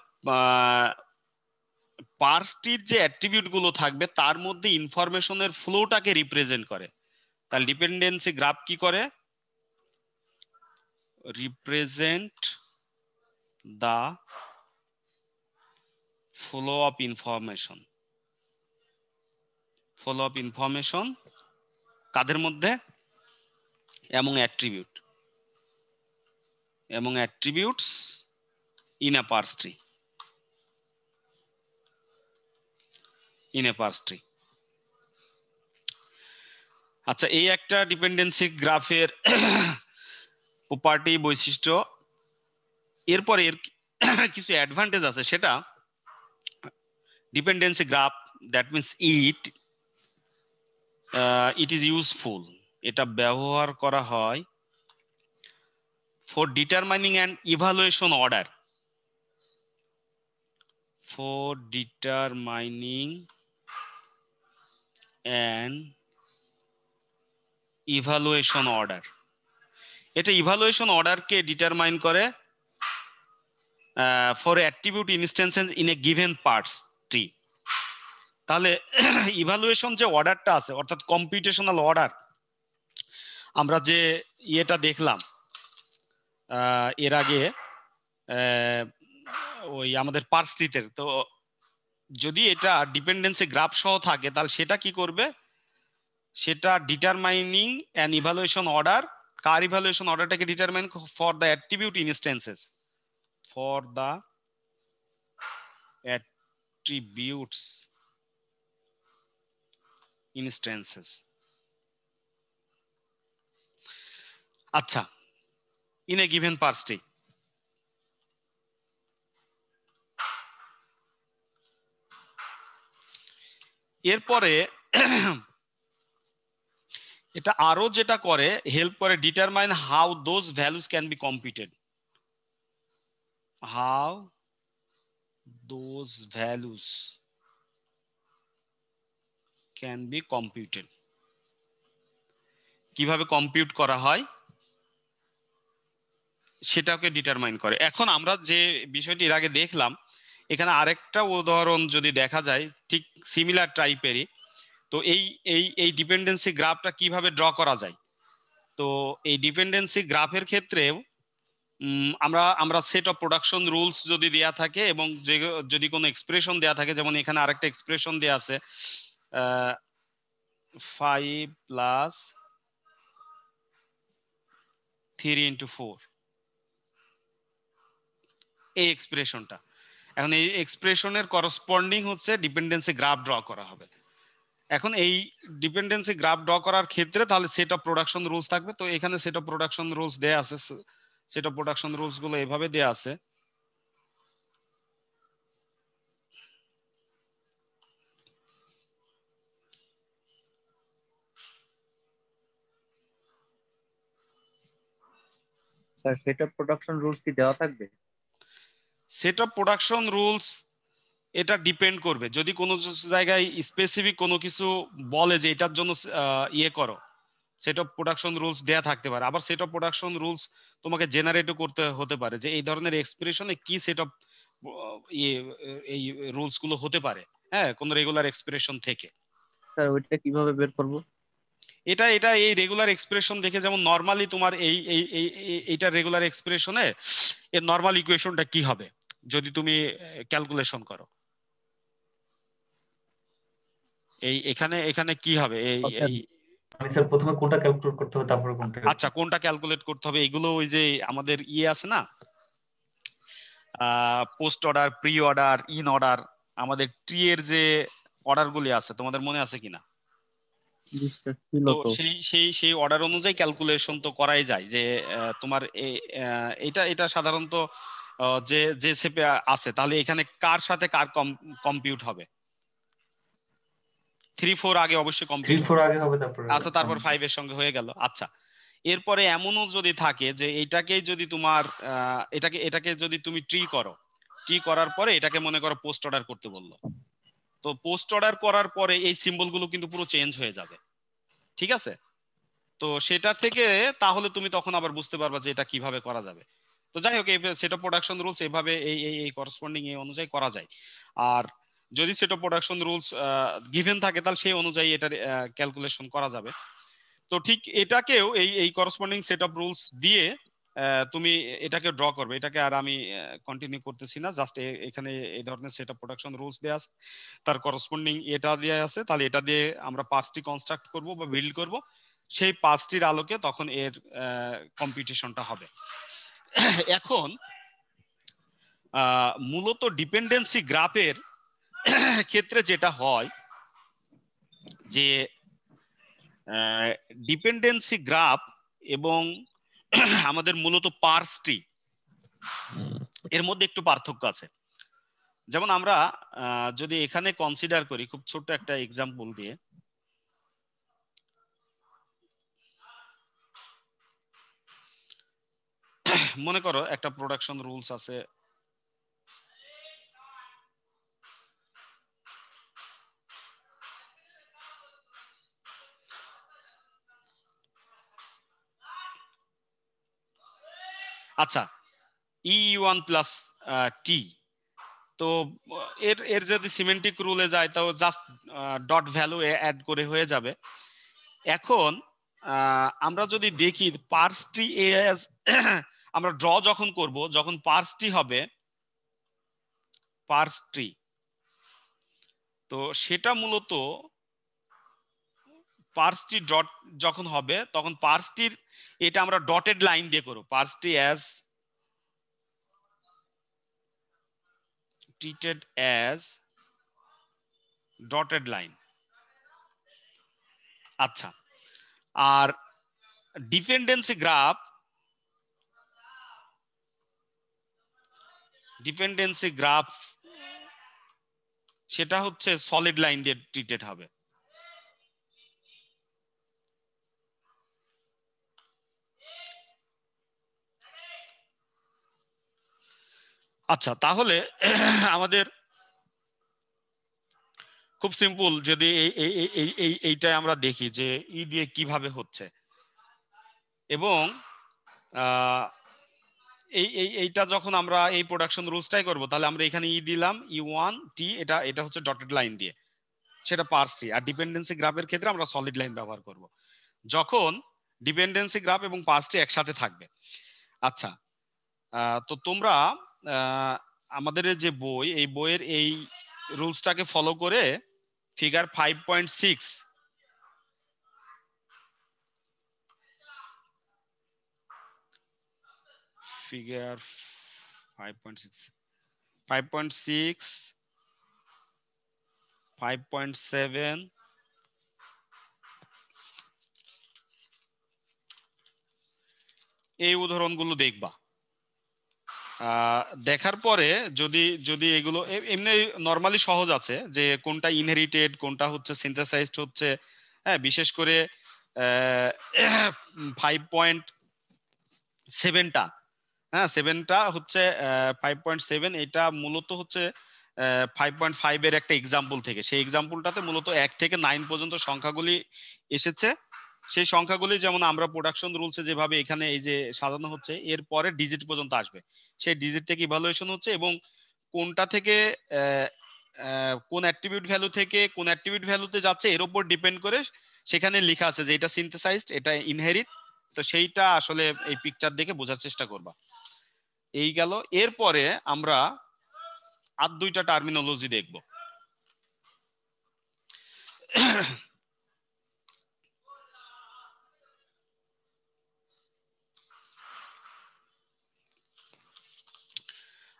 পার্স ট্রির যে অ্যাট্রিবিউট গুলো থাকবে তার মধ্যে ইনফরমেশনের ফ্লোটাকে রিপ্রেজেন্ট করে। তাহলে ডিপেন্ডেন্সি গ্রাফ কি করে? Represent the flow of information. Flow of information কাদের মধ্যে? এবং অ্যাট্রিবিউট, এবং attributes in a parse tree, in a parse tree. আচ্ছা, এই একটা ডিপেন্ডেন্সি গ্রাফের প্রপার্টি, বৈশিষ্ট্য। এরপরে এর কিছু অ্যাডভান্টেজ আছে, সেটা dependency graph, that means it is useful. এটা ব্যবহার করা হয় for determining and evaluation order, for determining and evaluation order. এটা ইভালুয়েশন অর্ডারকে ডিটারমাইন করে for attribute instances in a given parts tree. তাহলে ইভালুয়েশন যে অর্ডারটা আছে, অর্থাৎ কম্পিউটেশনাল অর্ডার, আমরা যে ইয়েটা দেখলাম এর আগে ওই আমাদের পার্স ট্রিতে, তো যদি এটা ডিপেন্ডেন্সি গ্রাফ সহ থাকে তাহলে সেটা কি করবে? সেটা ডিটারমাইনিং অ্যান ইভালুয়েশন অর্ডার, কার ইভালুয়েশন অর্ডারটাকে determine for the attribute instances, for the attributes instances। আচ্ছা, in a given parse tree। এরপরে এটা আরো যেটা করে হেল্প করে determine how those values can be computed, how those values can be computed, কিভাবে কম্পিউট করা হয় সেটাকে ডিটারমাইন করে। এখন আমরা যে বিষয়টি এর আগে দেখলাম, এখানে আরেকটা উদাহরণ যদি দেখা যায় ঠিক সিমিলার টাইপেরই, তো এই ডিপেন্ডেন্সি গ্রাফটা কিভাবে ড্র করা যায়। তো এই ডিপেন্ডেন্সি গ্রাফের ক্ষেত্রে আমরা আমরা সেট অফ প্রোডাকশন রুলস যদি দেয়া থাকে এবং যদি কোনো এক্সপ্রেশন দেয়া থাকে, যেমন এখানে আরেকটা এক্সপ্রেশন দেয়া আছে 5 প্লাস 3 ইন্টু 4, এই এক্সপ্রেশনটা। এখন এই এক্সপ্রেশনের করসপন্ডিং হচ্ছে ডিপেন্ডেন্সি গ্রাফ ড্র করা হবে। এখন এই ডিপেন্ডেন্সি গ্রাফ ড্র করার ক্ষেত্রে তাহলে সেট অফ প্রোডাকশন রুলস থাকবে। তো এখানে সেট অফ প্রোডাকশন রুলস দেয়া আছে, সেট অফ প্রোডাকশন রুলস গুলো এভাবে দেয়া আছে। Sir set of production rules কি দেওয়া থাকবে? সেট অফ প্রোডাকশন রুলস এটা ডিপেন্ড করবে, যদি কোনো জায়গায় স্পেসিফিক কোনো কিছু বলে যে এটার জন্য ইয়ে করো, সেট অফ প্রোডাকশন রুলস দেয়া থাকতে পারে। আবার সেট অফ প্রোডাকশন রুলস তোমাকে জেনারেটও করতে হতে পারে যে এই ধরনের এক্সপ্রেশনে কি সেট অফ ইয়ে এই রুলস গুলো হতে পারে, হ্যাঁ, কোন রেগুলার এক্সপ্রেশন থেকে। স্যার ওইটা কিভাবে বের করব? এটা এটা এই রেগুলার এক্সপ্রেশন দেখে, যেমন নরমালি তোমার এইটা রেগুলার এক্সপ্রেশনে এর নরমাল ইকুয়েশনটা কি হবে যদি তুমি ক্যালকুলেশন করো, এখানে এখানে কি হবে এই মানে স্যার প্রথমে কোনটা ক্যালকুলেট করতে হবে তারপরে কোনটা? আচ্ছা, কোনটা ক্যালকুলেট করতে হবে এগুলো ওই যে আমাদের ইয়ে আছে না, post order, pre order, in order, আমাদের ট্রি এর যে অর্ডার গুলি আছে তোমাদের মনে আছে কিনা? ছিল তো তো। সেই সেই সেই অর্ডার অনুযায়ী ক্যালকুলেশন তো করাই যায় যে তোমার এটা এটা সাধারণত যে যে শেপে আছে, তাহলে এখানে কার সাথে কার কম্পিউট হবে? 3 4 আগে অবশ্যই 3 কম্পিউট 4 আগে হবে তারপরে। আচ্ছা, তারপর 5 এর সঙ্গে হয়ে গেল। আচ্ছা, এরপরে এমনও যদি থাকে যে এটাকে যদি তোমার এটাকে এটাকে যদি তুমি ট্রি করো, ট্রি করার পরে এটাকে মনে করো পোস্ট অর্ডার করতে বললো, তো পোস্ট অর্ডার করার পরে এই সিম্বল গুলো কিন্তু পুরো চেঞ্জ হয়ে যাবে, ঠিক আছে? তো সেটার থেকে তাহলে তুমি তখন আবার বুঝতে পারবা যে এটা কিভাবে করা যাবে। তো যাই হোক, এই সেট অফ প্রোডাকশন রুলস এভাবে এই করসপন্ডিং এই অনুযায়ী করা যায়। আর যদি set of production rules given থাকে তাহলে সেই অনুযায়ী এটার ক্যালকুলেশন করা যাবে। তো ঠিক এটাকেও এই করসপন্ডিং সেট অফ রুলস দিয়ে তুমি এটাকে ড্র করবে। এটাকে আর আমি কন্টিনিউ করতেছি না, জাস্ট এখানে এই ধরনের সেট অফ প্রোডাকশন রুলস দেয়া আছে, তার করসপন্ডিং এটা দেয়া আছে, তাহলে এটা দিয়ে আমরা পাঁচটি কনস্ট্রাক্ট করব বা বিল্ড করব, সেই পাঁচটির আলোকে তখন এর কম্পিটিশনটা হবে। এখন মূলত ডিপেন্ডেন্সি গ্রাফের ক্ষেত্রে যেটা হয় যে ডিপেন্ডেন্সি গ্রাফ এবং আমাদের মূলত পার্স ট্রি এর মধ্যে একটু পার্থক্য আছে। যেমন আমরা যদি এখানে কনসিডার করি খুব ছোট্ট একটা এক্সাম্পল দিয়ে, মনে করো একটা প্রোডাকশন রুলস আছে, আচ্ছা, E1 প্লাস টি, তো এর এর যদি সিমেন্টিক রুলে যায় তাও জাস্ট ডট ভ্যালু অ্যাড করে হয়ে যাবে। এখন আমরা যদি দেখি পার্স ট্রি এস আমরা ড্র যখন করব, যখন পার্স ট্রি হবে, পার্স ট্রি, তো সেটা মূলত পার্স ট্রি ডট যখন হবে তখন পার্স ট্রির এটা আমরা ডটেড লাইন দিয়ে করব, parse tree as treated as dotted line। আচ্ছা, আর ডিপেন্ডেন্সি গ্রাফ, ডিপেন্ডেন্সি গ্রাফ সেটা হচ্ছে সলিড লাইন দিয়ে ট্রিটেড হবে। আচ্ছা, তাহলে আমাদের খুব সিম্পল, যদি এইটাই আমরা দেখি যে ই দিয়ে কিভাবে হচ্ছে, এবং এইটা যখন আমরা এই প্রোডাকশন রুলসটাই করব, তাহলে আমরা এখানে ই দিলাম E1 T, এটা হচ্ছে ডটেড লাইন দিয়ে, সেটা পার্স ট্রি। আর ডিপেন্ডেন্সি গ্রাফের ক্ষেত্রে আমরা সলিড লাইন ব্যবহার করব যখন ডিপেন্ডেন্সি গ্রাফ এবং পার্স ট্রি একসাথে থাকবে। আচ্ছা, তো তোমরা আমাদের যে বই, এই বইয়ের এই রুলসটাকে ফলো করে ফিগার 5.6 ফিগার 5.6 5.7 এই উদাহরণগুলো দেখবা। দেখার পরে যদি যদি এগুলো এমনি নরমালি সহজ আছে যে কোনটা ইনহেরিটেড, কোনটা হচ্ছে সিনথেসাইজড হচ্ছে, হ্যাঁ, বিশেষ করে 5.7টা, হ্যাঁ 7টা হচ্ছে 5.7, এটা মূলত হচ্ছে 5.5 এর একটা এক্সাম্পল থেকে, সেই এক্সাম্পলটাতে মূলত 1 থেকে 9 পর্যন্ত সংখ্যাগুলি এসেছে। সেই সংখ্যাগুলি যেমন আমরা প্রোডাকশন রুলসে যেভাবে এখানে এই যে সাজানো হচ্ছে, এর পরে ডিজিট পর্যন্ত আসবে, সেই ডিজিট থেকে ইভালুয়েশন হচ্ছে, এবং কোনটা থেকে কোন অ্যাট্রিবিউট ভ্যালু থেকে কোন অ্যাট্রিবিউট ভ্যালুতে যাচ্ছে এর উপর ডিপেন্ড করে সেখানে লেখা আছে যে এটা সিনথেসাইজড, এটা ইনহেরিট। তো সেইটা আসলে এই পিকচার দেখে বোঝার চেষ্টা করবা। এই গেল। এরপরে আমরা আর দুইটা টার্মিনোলজি দেখব।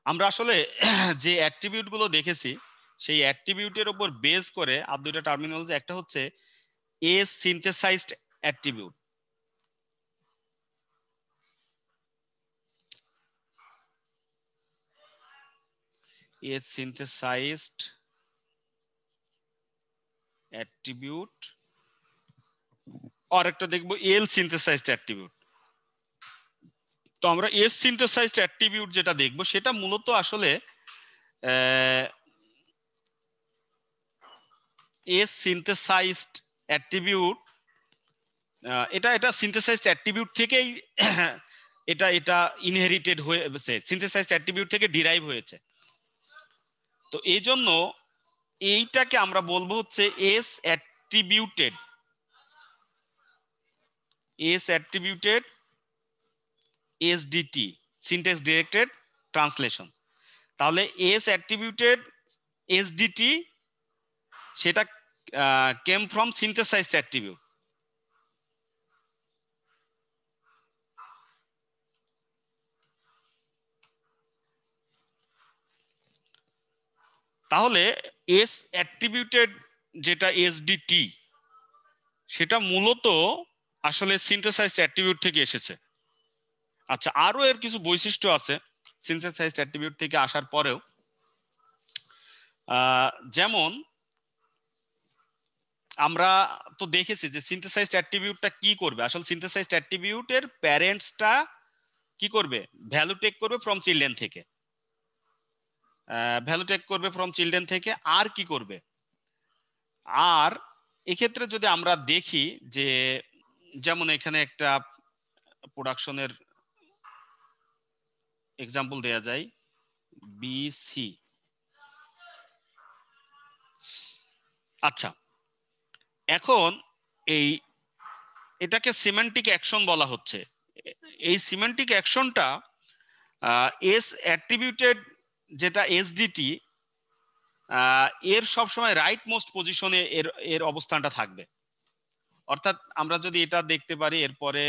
আমরা আসলে যে অ্যাট্রিবিউট গুলো দেখেছি, সেই অ্যাট্রিবিউটের উপর বেস করে আর দুইটা টার্মিনোলজি, একটা হচ্ছে এ সিনথেসাইজড অ্যাট্রিবিউট, এ সিনথেসাইজড অ্যাট্রিবিউট, আর একটা দেখবো এল সিনথেসাইজড অ্যাট্রিবিউট। তো আমরা এস সিনথেসাইজড অ্যাট্রিবিউট যেটা দেখবো, সেটা মূলত আসলে এস সিনথেসাইজড অ্যাট্রিবিউট, এটা সিনথেসাইজড অ্যাট্রিবিউট থেকেই এটা ইনহেরিটেড হয়েছে, সিনথেসাইজড অ্যাট্রিবিউট থেকে ডিরাইভ হয়েছে। তো এই জন্য এইটাকে আমরা বলবো হচ্ছে S attributed SDT, syntax directed translation. তাহলে এস অ্যাট্রিবিউটেড এসডিটি, সেটা কেম ফ্রম সিনথেসাইজড অ্যাট্রিবিউট। তাহলে এস অ্যাট্রিবিউটেড যেটা এসডিটি, সেটা মূলত আসলে সিনথেসাইজড অ্যাট্রিবিউট থেকে এসেছে। আচ্ছা, আরো এর কিছু বৈশিষ্ট্য আছে সিনথেসাইজড অ্যাট্রিবিউট থেকে আসার পরেও, যেমন আমরা তো দেখেছি যে সিনথেসাইজড অ্যাট্রিবিউটটা কি করবে। আসলে সিনথেসাইজড অ্যাট্রিবিউটের প্যারেন্টসটা কি করবে, ভ্যালু টেক করবে ফ্রম চিলড্রেন থেকে, আর কি করবে, আর এক্ষেত্রে যদি আমরা দেখি যে যেমন এখানে একটা প্রোডাকশনের এক্সাম্পল দেয়া যায় বিসি। আচ্ছা, এখন এটাকে সিমেন্টিক অ্যাকশন বলা হচ্ছে। এই সিমেন্টিক অ্যাকশনটা এস অ্যাট্রিবিউটেড যেটা এসডিটি, এর সবসময় রাইট মোস্ট পজিশনে এর অবস্থানটা থাকবে। অর্থাৎ আমরা যদি এটা দেখতে পারি, এরপরে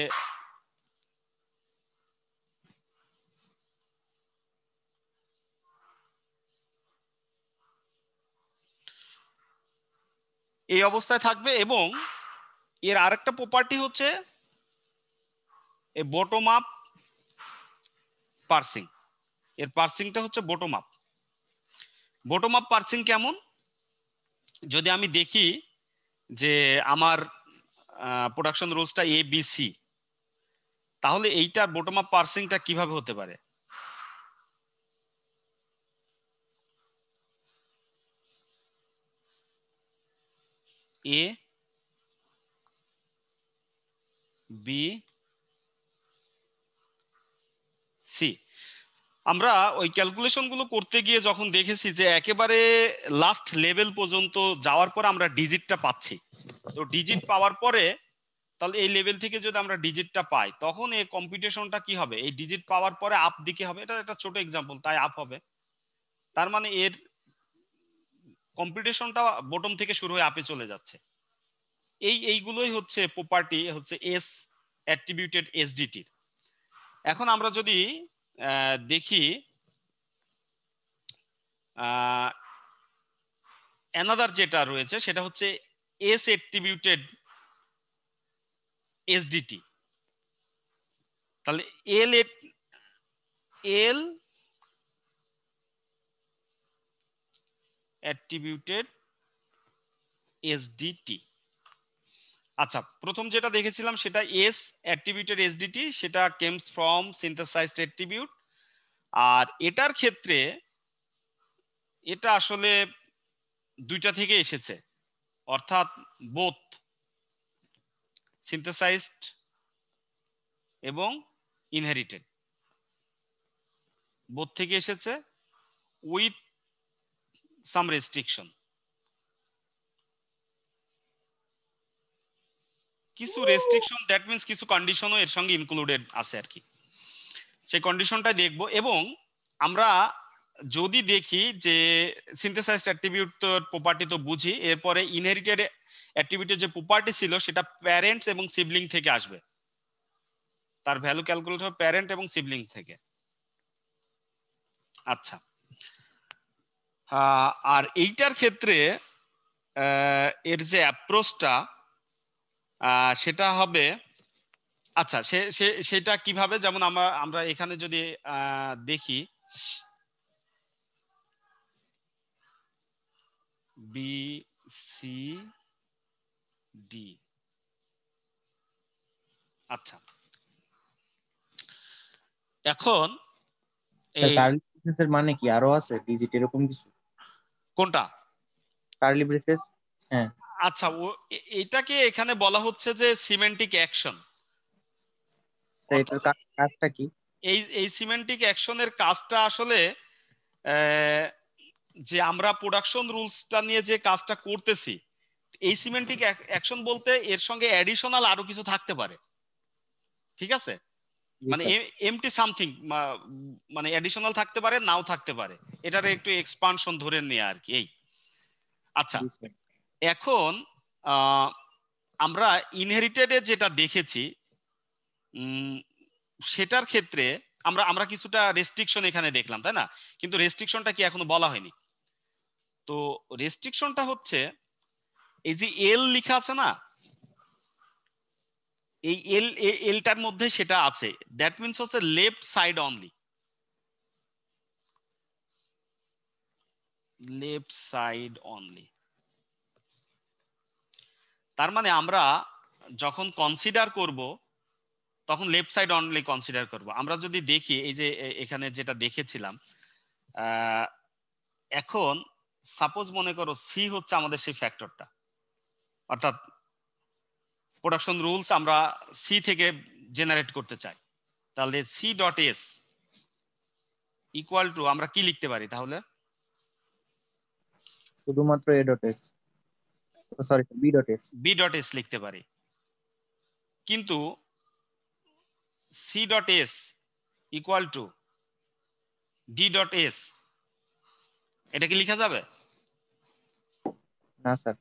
এই অবস্থায় থাকবে, এবং এর আরেকটা প্রপার্টি হচ্ছে বটম আপ পার্সিং। এর পার্সিংটা হচ্ছে bottom up. Bottom up parsing কেমন, যদি আমি দেখি যে আমার প্রোডাকশন রুলসটা এ বি সি, তাহলে এইটা বটম আপ পার্সিংটা কিভাবে হতে পারে। A B C. আমরা ওই ক্যালকুলেশন গুলো করতে গিয়ে যখন দেখেছি যে একেবারে লাস্ট লেভেল পর্যন্ত যাওয়ার পর আমরা ডিজিটটা পাচ্ছি, তো ডিজিট পাওয়ার পরে তাহলে এই লেভেল থেকে যদি আমরা ডিজিটটা পাই তখন এই কম্পিউটেশনটা কি হবে, এই ডিজিট পাওয়ার পরে আপ দিকে হবে। এটা একটা ছোট এক্সাম্পল, তাই আপ হবে। তার মানে এর কম্পিউটেশনটা বটম থেকে শুরু হয়ে আপে চলে যাচ্ছে। এইগুলোই হচ্ছে প্রপার্টি হচ্ছে এস অ্যাট্রিবিউটেড এসডিটি। এখন আমরা যদি দেখি অ্যানাদার যেটা রয়েছে সেটা হচ্ছে এস অ্যাট্রিবিউটেড এসডিটি। তাহলে এল অ্যাট্রিবিউটেড এসডিটি। আচ্ছা, প্রথম যেটা দেখেছিলাম সেটা এস অ্যাট্রিবিউটেড এসডিটি, সেটা কেমস ফ্রম সিনথেসাইজড অ্যাট্রিবিউট। আর এটার ক্ষেত্রে এটা আসলে দুইটা থেকে এসেছে, অর্থাৎ বোথ সিনথেসাইজড এবং ইনহেরিটেড, বোথ থেকে এসেছে উইথ সাম রেস্ট্রিকশন। কিছু রেস্ট্রিকশন, দ্যাট মিন্স কিছু কন্ডিশনও এর সঙ্গে ইনক্লুডেড আছে আর কি, সেই কন্ডিশনটাই দেখবো। এবং আমরা যদি দেখি যে সিনথেসাইজড অ্যাট্রিবিউট তো প্রপার্টি তো বুঝি, এরপরে ইনহেরিটেড অ্যাট্রিবিউটের যে প্রপার্টি ছিল সেটা প্যারেন্টস এবং সিবলিং থেকে আসবে, তার ভ্যালু ক্যালকুলেট হবে প্যারেন্ট এবং সিবলিং থেকে। আচ্ছা, আর এইটার ক্ষেত্রে এর যে অ্যাপ্রোচটা সেটা হবে, আচ্ছা সেটা কিভাবে, যেমন আমরা এখানে যদি দেখি বি সি ডি। আচ্ছা, এখন এই কার্লি ব্রেসেসের মানে কি আরো আছে ডিজিট এরকম কিছু? কোনটা? কার্লি ব্রেসেস, হ্যাঁ। আচ্ছা, এটাকে এখানে বলা হচ্ছে যে সিমেন্টিক অ্যাকশন। এটার কাজটা কি? এই সিমেন্টিক অ্যাকশনের কাজটা আসলে যে আমরা প্রোডাকশন রুলসটা নিয়ে যে কাজটা করতেছি, এই সিমেন্টিক অ্যাকশন বলতে এর সঙ্গে অ্যাডিশনাল আরো কিছু থাকতে পারে, ঠিক আছে? মানে এমটি সামথিং, মানে অ্যাডিশনাল থাকতে পারে, নাও থাকতে পারে, এটার একটু এক্সপানশন ধরে নিয়ে আর কি এই। আচ্ছা, এখন আমরা ইনহেরিটেডে যেটা দেখেছি সেটার ক্ষেত্রে আমরা কিছুটা রেস্ট্রিকশন এখানে দেখলাম, তাই না? কিন্তু রেস্ট্রিকশনটা কি এখনো বলা হয়নি। তো রেস্ট্রিকশনটা হচ্ছে এই যে এল লেখা আছে না, এই এলটার মধ্যে সেটা আছে, দ্যাট মিন্স হচ্ছে left side only, left side only. তার মানে আমরা যখন কনসিডার করব তখন লেফট সাইড অনলি কনসিডার করব। আমরা যদি দেখি এই যে এখানে যেটা দেখেছিলাম, এখন সাপোজ মনে করো সি হচ্ছে আমাদের সেই ফ্যাক্টরটা, অর্থাৎ প্রোডাকশন রুলস আমরা সি থেকে জেনারেট করতে চাই, তাহলে C dot S equal to আমরা কি লিখতে পারি তাহলে? শুধুমাত্র A dot S, sorry B dot S, B dot S লিখতে পারি। কিন্তু C dot S equal to D dot S, এটা কি লেখা যাবে? না স্যার,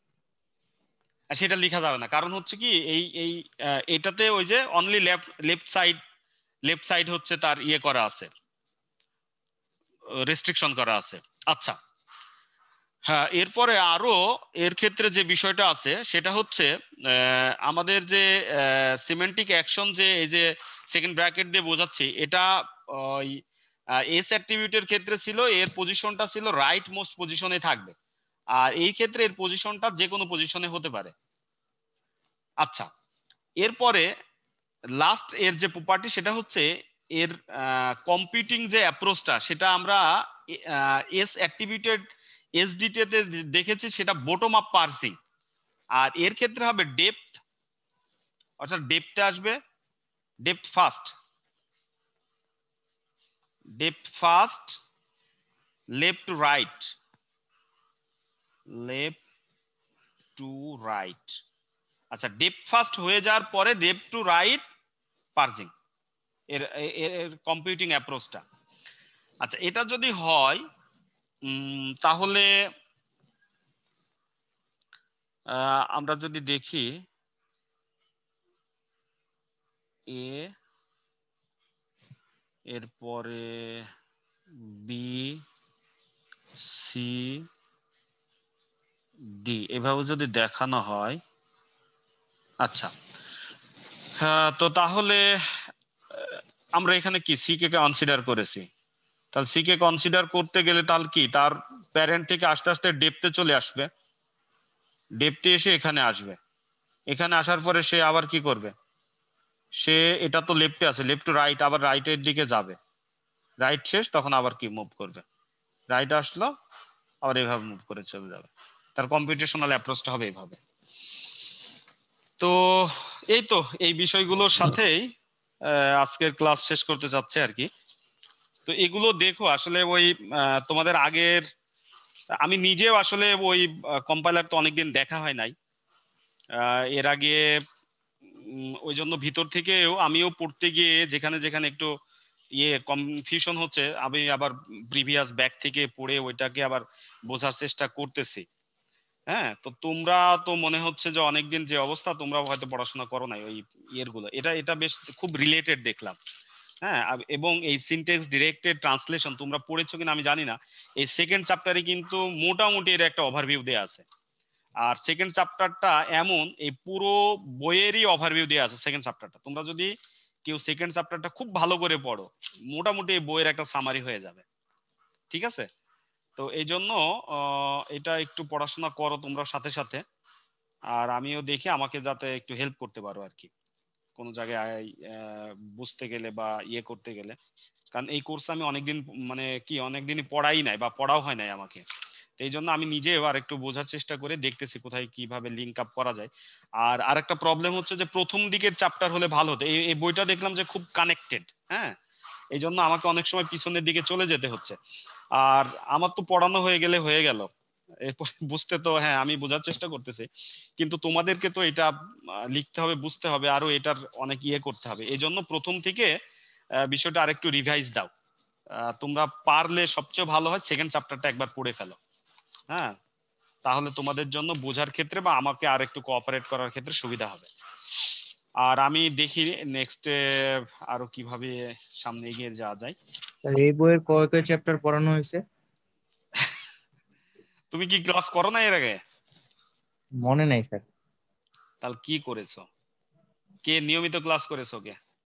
সেটা লেখা যাবে না, কারণ হচ্ছে কি এই এটাতে ওই যে অনলি লেফট সাইড হচ্ছে তার ইয়ে করা আছে, রেস্ট্রিকশন করা আছে। আচ্ছা, হ্যাঁ, এরপরে আরো এর ক্ষেত্রে যে বিষয়টা আছে সেটা হচ্ছে আমাদের যে সিমেন্টিক অ্যাকশন, যে এই যে সেকেন্ড ব্র্যাকেট দিয়ে বোঝাচ্ছি, এটা ওই এস অ্যাট্রিবিউটের ক্ষেত্রে ছিল, এর পজিশনটা ছিল রাইট মোস্ট পজিশনে থাকবে, আর এই ক্ষেত্রে এর পজিশনটা যে কোনো পজিশনে হতে পারে। আচ্ছা, এরপরে লাস্ট এর যে প্রপার্টি সেটা হচ্ছে এর কম্পিউটিং যে অ্যাপ্রোচটা, সেটা আমরা এস অ্যাট্রিবিউটেড এসডিটি তে দেখেছি, সেটা বটম আপ পার্সিং। আর এর ক্ষেত্রে হবে ডেপথ, অর্থাৎ ডেপথে আসবে depth first, depth first, left to right, left to right. আচ্ছা, ডেপথ ফার্স্ট হয়ে যাওয়ার পরে লেফট টু রাইট পার্জিং, এর এর কম্পিউটিং অ্যাপ্রোচটা। আচ্ছা, এটা যদি হয় তাহলে আমরা যদি দেখি এ, এরপরে বি, সি, ডি, এভাবে যদি দেখানো হয়। আচ্ছা, তো তাহলে আমরা এখানে কি সি কে কনসিডার করেছি, তাহলে সি কে কনসিডার করতে গেলে তাহলে কি তার প্যারেন্ট থেকে আস্তে আস্তে ডেপথে চলে আসবে, ডেপথে এসে এখানে আসবে, এখানে আসার পরে সে আবার কি করবে, সে এটা তো লেফটে আছে, লেফট টু রাইট আবার রাইটের দিকে যাবে, রাইট শেষ তখন আবার কি মুভ করবে, রাইট আসলো আবার এইভাবে মুভ করে চলে যাবে, তার কম্পিউটেশনাল অ্যাপ্রোচটা হবে এইভাবে। তো এই তো এই বিষয়গুলোর সাথেই আজকের ক্লাস শেষ করতে যাচ্ছে আর কি। তো এগুলো দেখো আসলে ওই তোমাদের আগের, আমি নিজেও আসলে ওই কম্পাইলার তো অনেকদিন দেখা হয় নাই, এর আগে ওই জন্য ভিতর থেকেও আমিও পড়তে গিয়ে যেখানে যেখানে একটু কনফিউশন হচ্ছে আমি আবার প্রিভিয়াস ব্যাক থেকে পড়ে ওইটাকে আবার বোঝার চেষ্টা করতেছি। হ্যাঁ, তো তোমরা তো মনে হচ্ছে যে অনেকদিন যে অবস্থা তোমরা হয়তো পড়াশোনা করো নাই ওই গুলো, এটা এটা বেশ খুব রিলেটেড দেখলাম। হ্যাঁ, এবং এই সিনট্যাক্স ডিরেক্টেড ট্রান্সলেশন তোমরা পড়েছো কিনা আমি জানি না, এই সেকেন্ড চ্যাপ্টারে কিন্তু মোটামুটি এর একটা ওভারভিউ দেয়া আছে। আর সেকেন্ড চ্যাপ্টারটা এমন, এই পুরো বইয়েরই ওভারভিউ দেয়া আছে সেকেন্ড চ্যাপ্টারটা, তোমরা যদি কেউ সেকেন্ড চ্যাপ্টারটা খুব ভালো করে পড়ো মোটামুটি এই বইয়ের একটা সামারি হয়ে যাবে, ঠিক আছে? তো এই জন্য এটা একটু পড়াশোনা করো তোমরা সাথে সাথে, আর আমিও দেখি আমাকে যাতে একটু হেল্প করতে পারো আর কি কোন জায়গায় বুঝতে গেলে বা করতে গেলে, কারণ এই কোর্স আমি অনেকদিন মানে কি অনেকদিনই পড়াই নাই বা পড়াও হয় নাই আমাকে, এই জন্য আমি নিজেও আর একটু বোঝার চেষ্টা করে দেখতেছি কোথায় কিভাবে লিঙ্ক আপ করা যায়। আর আরেকটা প্রবলেম হচ্ছে যে প্রথম দিকের চ্যাপ্টার হলে ভালো হতো, এই বইটা দেখলাম যে খুব কানেক্টেড, হ্যাঁ, এই জন্য আমাকে অনেক সময় পিছনের দিকে চলে যেতে হচ্ছে। আর আমার তো পড়ানো হয়ে গেলে হয়ে গেল, এরপর বুঝতে তো হ্যাঁ আমি বোঝার চেষ্টা করতেছি, কিন্তু তোমাদেরকে তো এটা লিখতে হবে, বুঝতে হবে, আরো এটার অনেক করতে হবে, এই জন্য প্রথম থেকে বিষয়টা আরেকটু রিভাইজ দাও। তোমরা পারলে সবচেয়ে ভালো হয় সেকেন্ড চ্যাপ্টারটা একবার পড়ে ফেলো, হ্যাঁ, তাহলে তোমাদের জন্য বোঝার ক্ষেত্রে বা আমাকে আর একটু কোঅপারেট করার ক্ষেত্রে সুবিধা হবে। আর আমি দেখি নেক্সট আরো কিভাবে সামনে এগিয়ে যাওয়া যায়। এই বইয়ের কয় কয় চ্যাপ্টার পড়ানো হয়েছে? তুমি কি ক্লাস করো না এর আগে? মনে নাই স্যার। তাহলে কি করেছো, কে নিয়মিত ক্লাস করেছো কে?